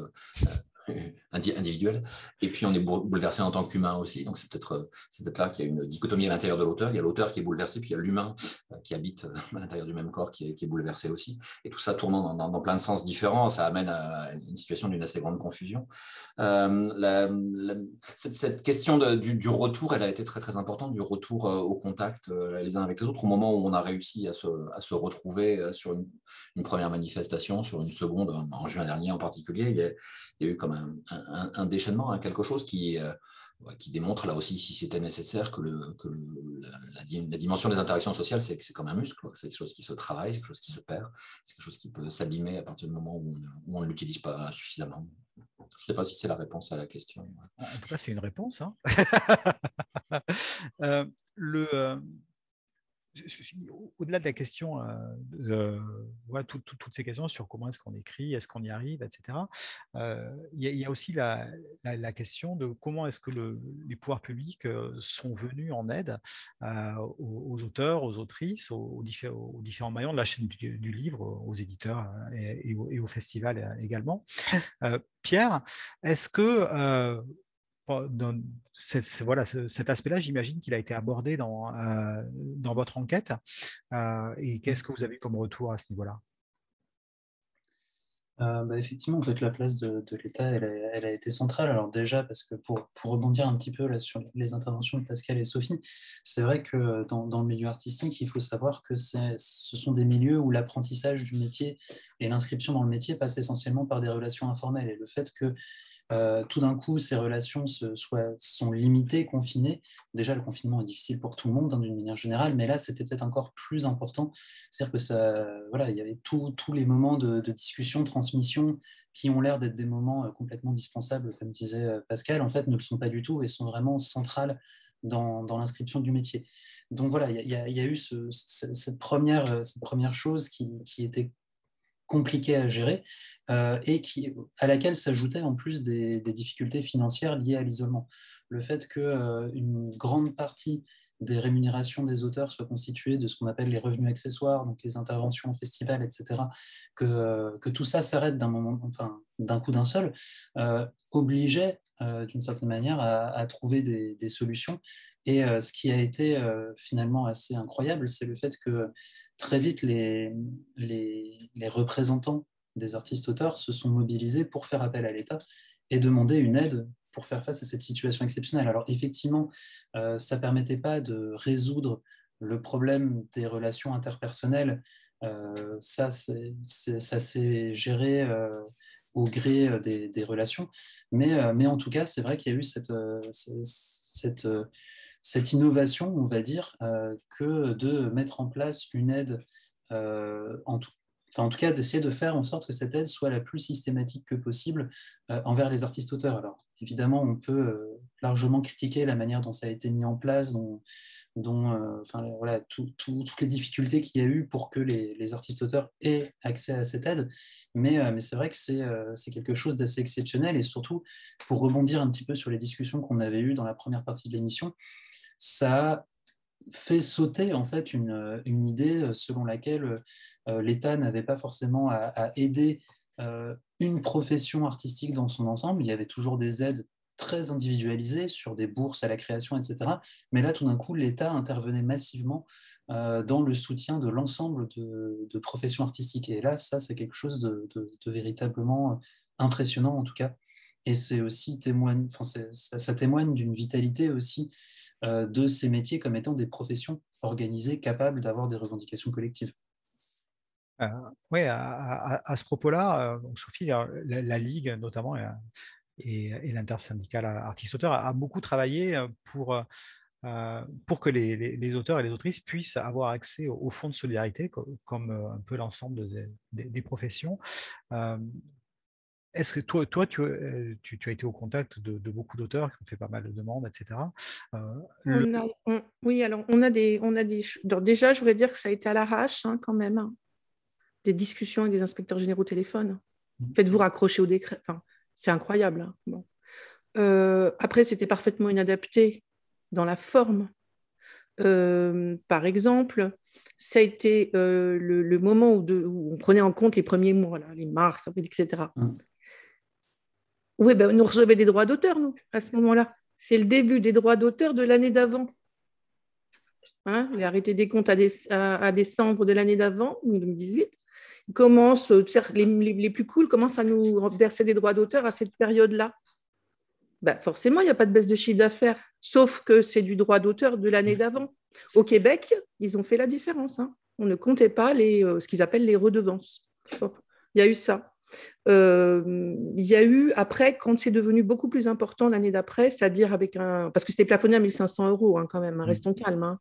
individuelle. Et puis on est bouleversé en tant qu'humain aussi. Donc c'est peut-être là qu'il y a une dichotomie à l'intérieur de l'auteur. Il y a l'auteur qui est bouleversé, puis il y a l'humain qui habite à l'intérieur du même corps qui est bouleversé aussi. Et tout ça tournant dans plein de sens différents, ça amène à une situation d'une assez grande confusion. Cette question du retour, elle a été très très importante, du retour au contact les uns avec les autres, au moment où on a réussi à se retrouver sur une première manifestation, sur une seconde, en juin dernier en particulier. Il y a eu comme un déchaînement, quelque chose qui démontre là aussi, si c'était nécessaire, que la dimension des interactions sociales, c'est comme un muscle, c'est quelque chose qui se travaille, c'est quelque chose qui se perd, c'est quelque chose qui peut s'abîmer à partir du moment où on ne l'utilise pas suffisamment. Je ne sais pas si c'est la réponse à la question. En tout cas, c'est une réponse. Au-delà de la question, toutes ces questions sur comment est-ce qu'on écrit, est-ce qu'on y arrive, etc., il y a aussi la question de comment est-ce que les pouvoirs publics sont venus en aide aux auteurs, aux autrices, aux différents maillons de la chaîne du livre, aux éditeurs et aux festivals également. Pierre, est-ce que cet aspect-là, j'imagine qu'il a été abordé dans votre enquête. Et qu'est-ce que vous avez comme retour à ce niveau-là? Effectivement, en fait, la place de l'État, elle a été centrale. Alors déjà, parce que pour rebondir un petit peu là, sur les interventions de Pascal et Sophie, c'est vrai que dans le milieu artistique, il faut savoir que ce sont des milieux où l'apprentissage du métier et l'inscription dans le métier passent essentiellement par des relations informelles. Et le fait que tout d'un coup, ces relations sont limitées, confinées. Déjà, le confinement est difficile pour tout le monde, d'une manière générale, mais là, c'était peut-être encore plus important. C'est-à-dire que il y avait tous les moments de discussion, de transmission, qui ont l'air d'être des moments complètement dispensables, comme disait Pascal, en fait, ne le sont pas du tout et sont vraiment centrales dans l'inscription du métier. Donc voilà, il y a eu cette première chose qui était compliquée à gérer et à laquelle s'ajoutaient en plus des difficultés financières liées à l'isolement. Le fait qu'une grande partie des rémunérations des auteurs soient constituées de ce qu'on appelle les revenus accessoires, donc les interventions au festival, etc., que tout ça s'arrête d'un coup d'un seul, obligeait d'une certaine manière à trouver des solutions. Et ce qui a été finalement assez incroyable, c'est le fait que très vite, les représentants des artistes-auteurs se sont mobilisés pour faire appel à l'État et demander une aide pour faire face à cette situation exceptionnelle. Alors effectivement, ça ne permettait pas de résoudre le problème des relations interpersonnelles. Ça s'est géré au gré des relations. Mais en tout cas, c'est vrai qu'il y a eu cette innovation, on va dire, que de mettre en place une aide en tout cas d'essayer de faire en sorte que cette aide soit la plus systématique que possible envers les artistes-auteurs. Alors évidemment, on peut largement critiquer la manière dont ça a été mis en place, voilà, toutes les difficultés qu'il y a eu pour que les artistes-auteurs aient accès à cette aide, mais c'est vrai que c'est quelque chose d'assez exceptionnel, et surtout, pour rebondir un petit peu sur les discussions qu'on avait eues dans la première partie de l'émission, ça a fait sauter en fait une idée selon laquelle l'État n'avait pas forcément à aider une profession artistique dans son ensemble. Il y avait toujours des aides très individualisées sur des bourses à la création, etc. Mais là, tout d'un coup, l'État intervenait massivement dans le soutien de l'ensemble de professions artistiques. Et là, ça, c'est quelque chose de véritablement impressionnant, en tout cas. Et c'est aussi ça témoigne d'une vitalité aussi de ces métiers comme étant des professions organisées capables d'avoir des revendications collectives. Oui, à ce propos-là, Sophie, la Ligue notamment et l'intersyndicale artistes-auteurs a beaucoup travaillé pour que les auteurs et les autrices puissent avoir accès au fonds de solidarité, comme un peu l'ensemble des professions. Est-ce que toi tu as été au contact de beaucoup d'auteurs qui ont fait pas mal de demandes, etc. Oui, alors on a des. Donc déjà, je voudrais dire que ça a été à l'arrache quand même, hein. Des discussions avec des inspecteurs généraux au téléphone. Faites-vous raccrocher au décret. Enfin, c'est incroyable. Hein. Bon. Après, c'était parfaitement inadapté dans la forme. Par exemple, ça a été le moment où on prenait en compte les premiers mois, là, les mars, avril, etc. Oui, ben, nous recevions des droits d'auteur, nous, à ce moment-là. C'est le début des droits d'auteur de l'année d'avant. Hein, il a arrêté des comptes à décembre de l'année d'avant, 2018. Les plus cools commencent à nous verser des droits d'auteur à cette période-là. Ben, forcément, il n'y a pas de baisse de chiffre d'affaires, sauf que c'est du droit d'auteur de l'année d'avant. Au Québec, ils ont fait la différence. Hein. On ne comptait pas ce qu'ils appellent les redevances. Bon, il y a eu ça. Il y a eu, après, quand c'est devenu beaucoup plus important l'année d'après, c'est-à-dire parce que c'était plafonné à 1 500 € quand même, hein, restons calmes. Hein.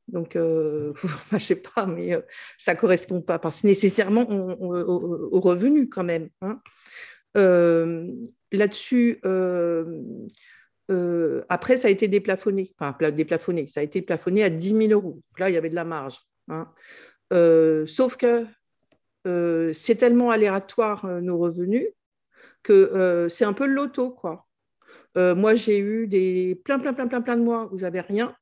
Donc, je ne sais pas, mais ça ne correspond pas nécessairement aux revenus quand même. Hein. Là-dessus, après, ça a été déplafonné. Enfin, déplafonné, ça a été plafonné à 10 000 €. Donc là, il y avait de la marge. Hein. Sauf que c'est tellement aléatoire nos revenus que c'est un peu le loto, quoi. Moi, j'ai eu plein de mois où j'avais rien,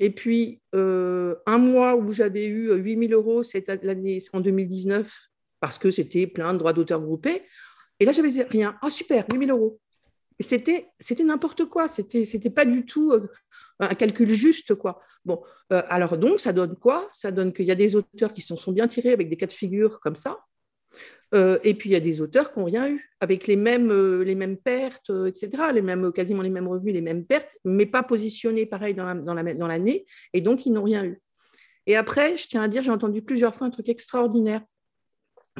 et puis un mois où j'avais eu 8 000 €, c'était l'année en 2019, parce que c'était plein de droits d'auteur groupés, et là, j'avais rien. Ah, super, 8 000 €. Et c'était n'importe quoi, c'était pas du tout un calcul juste, quoi. Bon, alors donc, ça donne quoi? Ça donne qu'il y a des auteurs qui sont bien tirés avec des cas de figure comme ça, et puis il y a des auteurs qui n'ont rien eu, avec les mêmes pertes, etc., quasiment les mêmes revenus, les mêmes pertes, mais pas positionnés pareil dans l'année, et donc ils n'ont rien eu. Et après, je tiens à dire, j'ai entendu plusieurs fois un truc extraordinaire.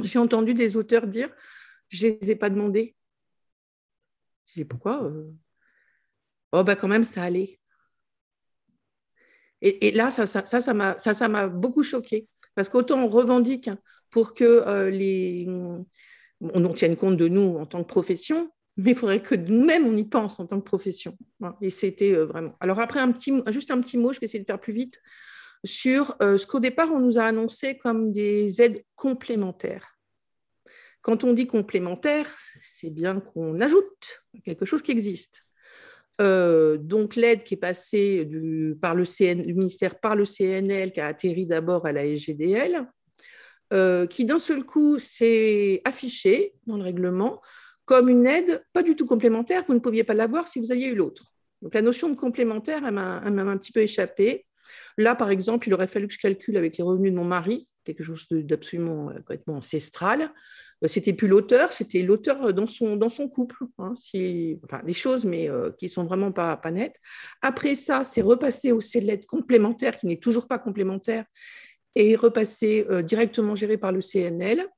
J'ai entendu des auteurs dire « je ne les ai pas demandés ». J'ai dit « pourquoi ?» Oh, bah quand même, ça allait. Et là, ça m'a beaucoup choquée. Parce qu'autant on revendique pour que on tienne compte de nous en tant que profession, mais il faudrait que nous-mêmes, on y pense en tant que profession. Et c'était vraiment... Alors après, juste un petit mot, je vais essayer de faire plus vite, sur ce qu'au départ, on nous a annoncé comme des aides complémentaires. Quand on dit complémentaire, c'est bien qu'on ajoute quelque chose qui existe. Donc l'aide qui est passée du ministère par le CNL, qui a atterri d'abord à la SGDL, qui d'un seul coup s'est affichée dans le règlement comme une aide pas du tout complémentaire, vous ne pouviez pas l'avoir si vous aviez eu l'autre. Donc la notion de complémentaire, elle m'a un petit peu échappé. Là, par exemple, il aurait fallu que je calcule avec les revenus de mon mari, quelque chose d'absolument complètement ancestral. C'était plus l'auteur, c'était l'auteur dans son couple. Hein, des choses, mais qui ne sont vraiment pas nettes. Après ça, c'est repassé au CELED complémentaire, qui n'est toujours pas complémentaire, et repassé directement géré par le CNL.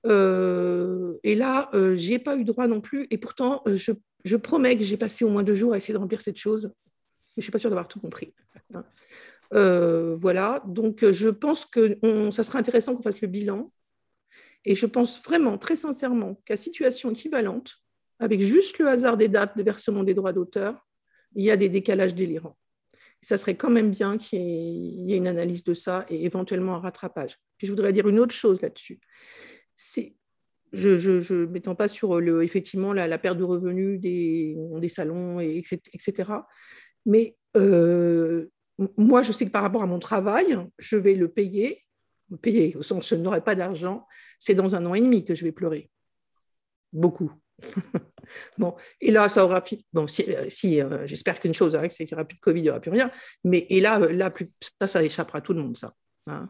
Et là, je n'y ai pas eu droit non plus. Et pourtant, je promets que j'ai passé au moins 2 jours à essayer de remplir cette chose. Mais je ne suis pas sûre d'avoir tout compris. Voilà, donc je pense que ça sera intéressant qu'on fasse le bilan Et je pense vraiment, très sincèrement, qu'à situation équivalente, avec juste le hasard des dates de versement des droits d'auteur, il y a des décalages délirants. Ça serait quand même bien qu'il y ait une analyse de ça et éventuellement un rattrapage. Puis je voudrais dire une autre chose là-dessus. Je ne m'étends pas sur effectivement la perte de revenus des salons, etc. Mais moi, je sais que par rapport à mon travail, je vais le payer au sens je n'aurai pas d'argent, c'est dans 1 an et demi que je vais pleurer. Beaucoup. Bon, et là, ça aura... Bon, j'espère qu'une chose, c'est qu'il n'y aura plus de Covid, il n'y aura plus rien. Mais et là ça échappera à tout le monde, ça. Hein.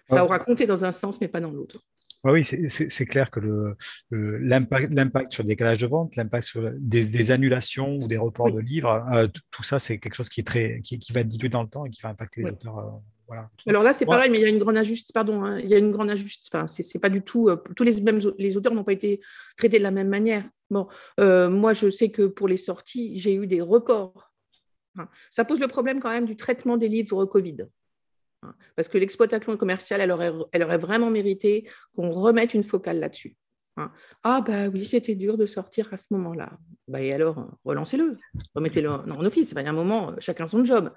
Ça aura compté dans un sens, mais pas dans l'autre. Oui, c'est clair que l'impact sur le décalage de vente, l'impact sur des annulations ou des reports de livres, tout ça, c'est quelque chose qui va être dilué dans le temps et qui va impacter les auteurs. Voilà. Alors là, c'est pareil, mais il y a une grande injustice. Pardon, hein, il y a une grande injustice. Enfin, c'est pas du tout. Tous les auteurs n'ont pas été traités de la même manière. Bon, moi, je sais que pour les sorties, j'ai eu des reports. Hein. Ça pose le problème quand même du traitement des livres Covid. Parce que l'exploitation commerciale, elle aurait vraiment mérité qu'on remette une focale là-dessus. Ah, bah oui, c'était dur de sortir à ce moment-là. Bah, et alors, relancez-le, remettez-le en office. Il y a un moment, chacun son job.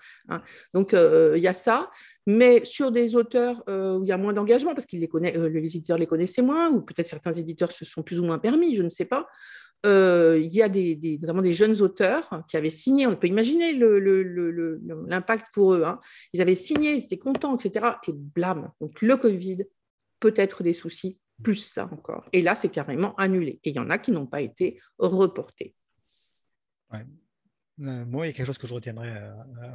Donc, il y a ça. Mais sur des auteurs où il y a moins d'engagement, parce que les éditeurs les connaissaient moins, ou peut-être certains éditeurs se sont plus ou moins permis, je ne sais pas. Il y a notamment des jeunes auteurs qui avaient signé, on peut imaginer l'impact pour eux. Hein. Ils avaient signé, ils étaient contents, etc. Et blâme. Donc, le Covid, peut-être des soucis, plus ça encore. Et là, c'est carrément annulé. Et il y en a qui n'ont pas été reportés. Ouais. Moi, il y a quelque chose que je retiendrai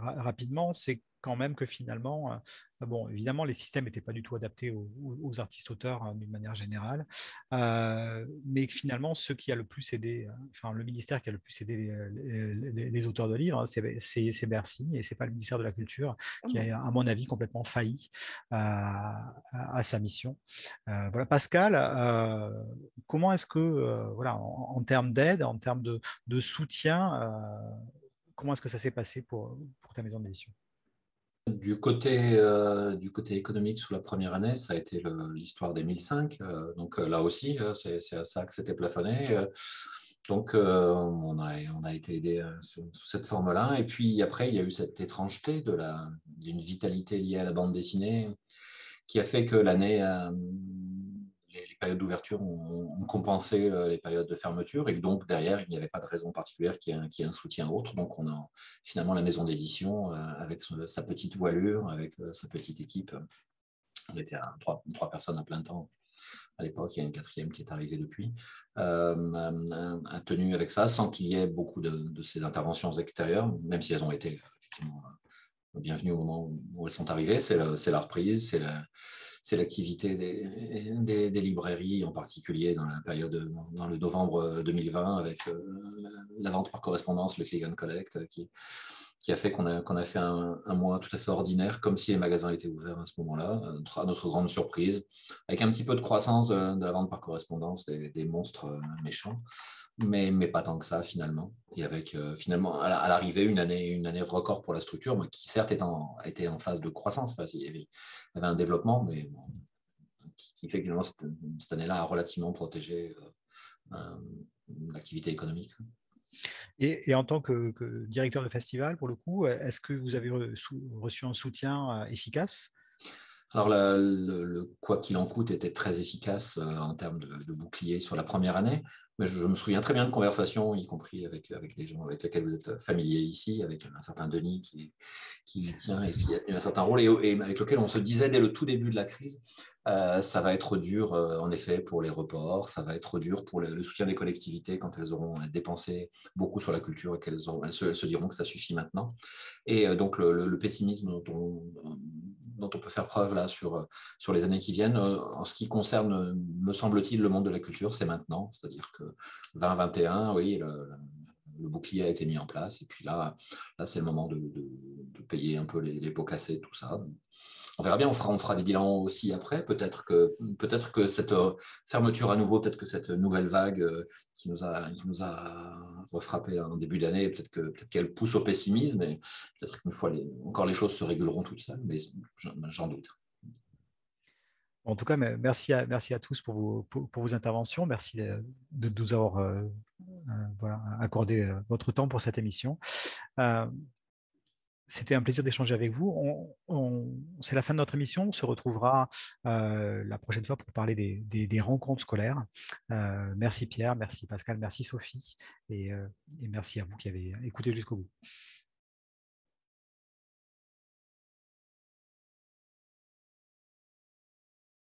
rapidement, c'est quand même que finalement, bon, évidemment, les systèmes n'étaient pas du tout adaptés aux artistes-auteurs d'une manière générale, mais que finalement, ceux qui a le plus aidé, enfin, le ministère qui a le plus aidé les auteurs de livres, c'est Bercy, et c'est pas le ministère de la Culture qui a, à mon avis, complètement failli à sa mission. Voilà, Pascal, comment est-ce que, voilà, en termes d'aide, en termes de soutien, comment est-ce que ça s'est passé pour ta maison d'édition? Du côté économique, sous la première année, ça a été l'histoire des 1005. Donc là aussi, c'est à ça que c'était plafonné. Donc on a été aidé sous cette forme-là. Et puis après, il y a eu cette étrangeté d'une vitalité liée à la bande dessinée qui a fait que l'année... les périodes d'ouverture ont compensé les périodes de fermeture et donc derrière, il n'y avait pas de raison particulière qu'il y ait un soutien autre. Donc, on a finalement la maison d'édition avec sa petite voilure, avec sa petite équipe. On était à 3 personnes à plein temps. À l'époque, il y a une 4e qui est arrivée depuis, a tenu avec ça sans qu'il y ait beaucoup de ces interventions extérieures, même si elles ont été effectivement bienvenues au moment où elles sont arrivées. C'est la reprise, c'est l'activité des librairies, en particulier dans le novembre 2020, avec la vente par correspondance, le click and collect, qui a fait qu'on a fait un mois tout à fait ordinaire, comme si les magasins étaient ouverts à ce moment-là, à notre grande surprise, avec un petit peu de croissance de la vente par correspondance, des monstres méchants, mais pas tant que ça finalement. Et avec finalement à l'arrivée une année record pour la structure, mais qui certes était en phase de croissance. Enfin, il y avait un développement, mais bon, qui fait que finalement, cette année-là a relativement protégé l'activité économique. Et en tant que directeur de festival, pour le coup, est-ce que vous avez reçu un soutien efficace? Alors, le quoi qu'il en coûte était très efficace en termes de bouclier sur la première année, mais je me souviens très bien de conversations, y compris avec des gens avec lesquels vous êtes familiers ici, avec un certain Denis qui tient et qui a tenu un certain rôle, et avec lequel on se disait dès le tout début de la crise, ça va être dur en effet pour les reports, ça va être dur pour le soutien des collectivités quand elles auront dépensé beaucoup sur la culture et qu'elles se diront que ça suffit maintenant. Et donc le pessimisme dont on peut faire preuve là sur les années qui viennent, en ce qui concerne, me semble-t-il, le monde de la culture, c'est maintenant. C'est-à-dire que 2021, oui, le bouclier a été mis en place. Et puis là c'est le moment de payer un peu les pots cassés, tout ça. On verra bien, on fera des bilans aussi après. Peut-être que cette fermeture à nouveau, peut-être que cette nouvelle vague qui nous a refrappé en début d'année, peut-être qu'elle pousse au pessimisme, et peut-être qu'une fois encore les choses se réguleront toutes seules, mais j'en doute. En tout cas, merci à tous pour vos interventions. Merci de nous avoir voilà, accordé votre temps pour cette émission. C'était un plaisir d'échanger avec vous. C'est la fin de notre émission. On se retrouvera la prochaine fois pour parler des rencontres scolaires. Merci Pierre, merci Pascal, merci Sophie et merci à vous qui avez écouté jusqu'au bout.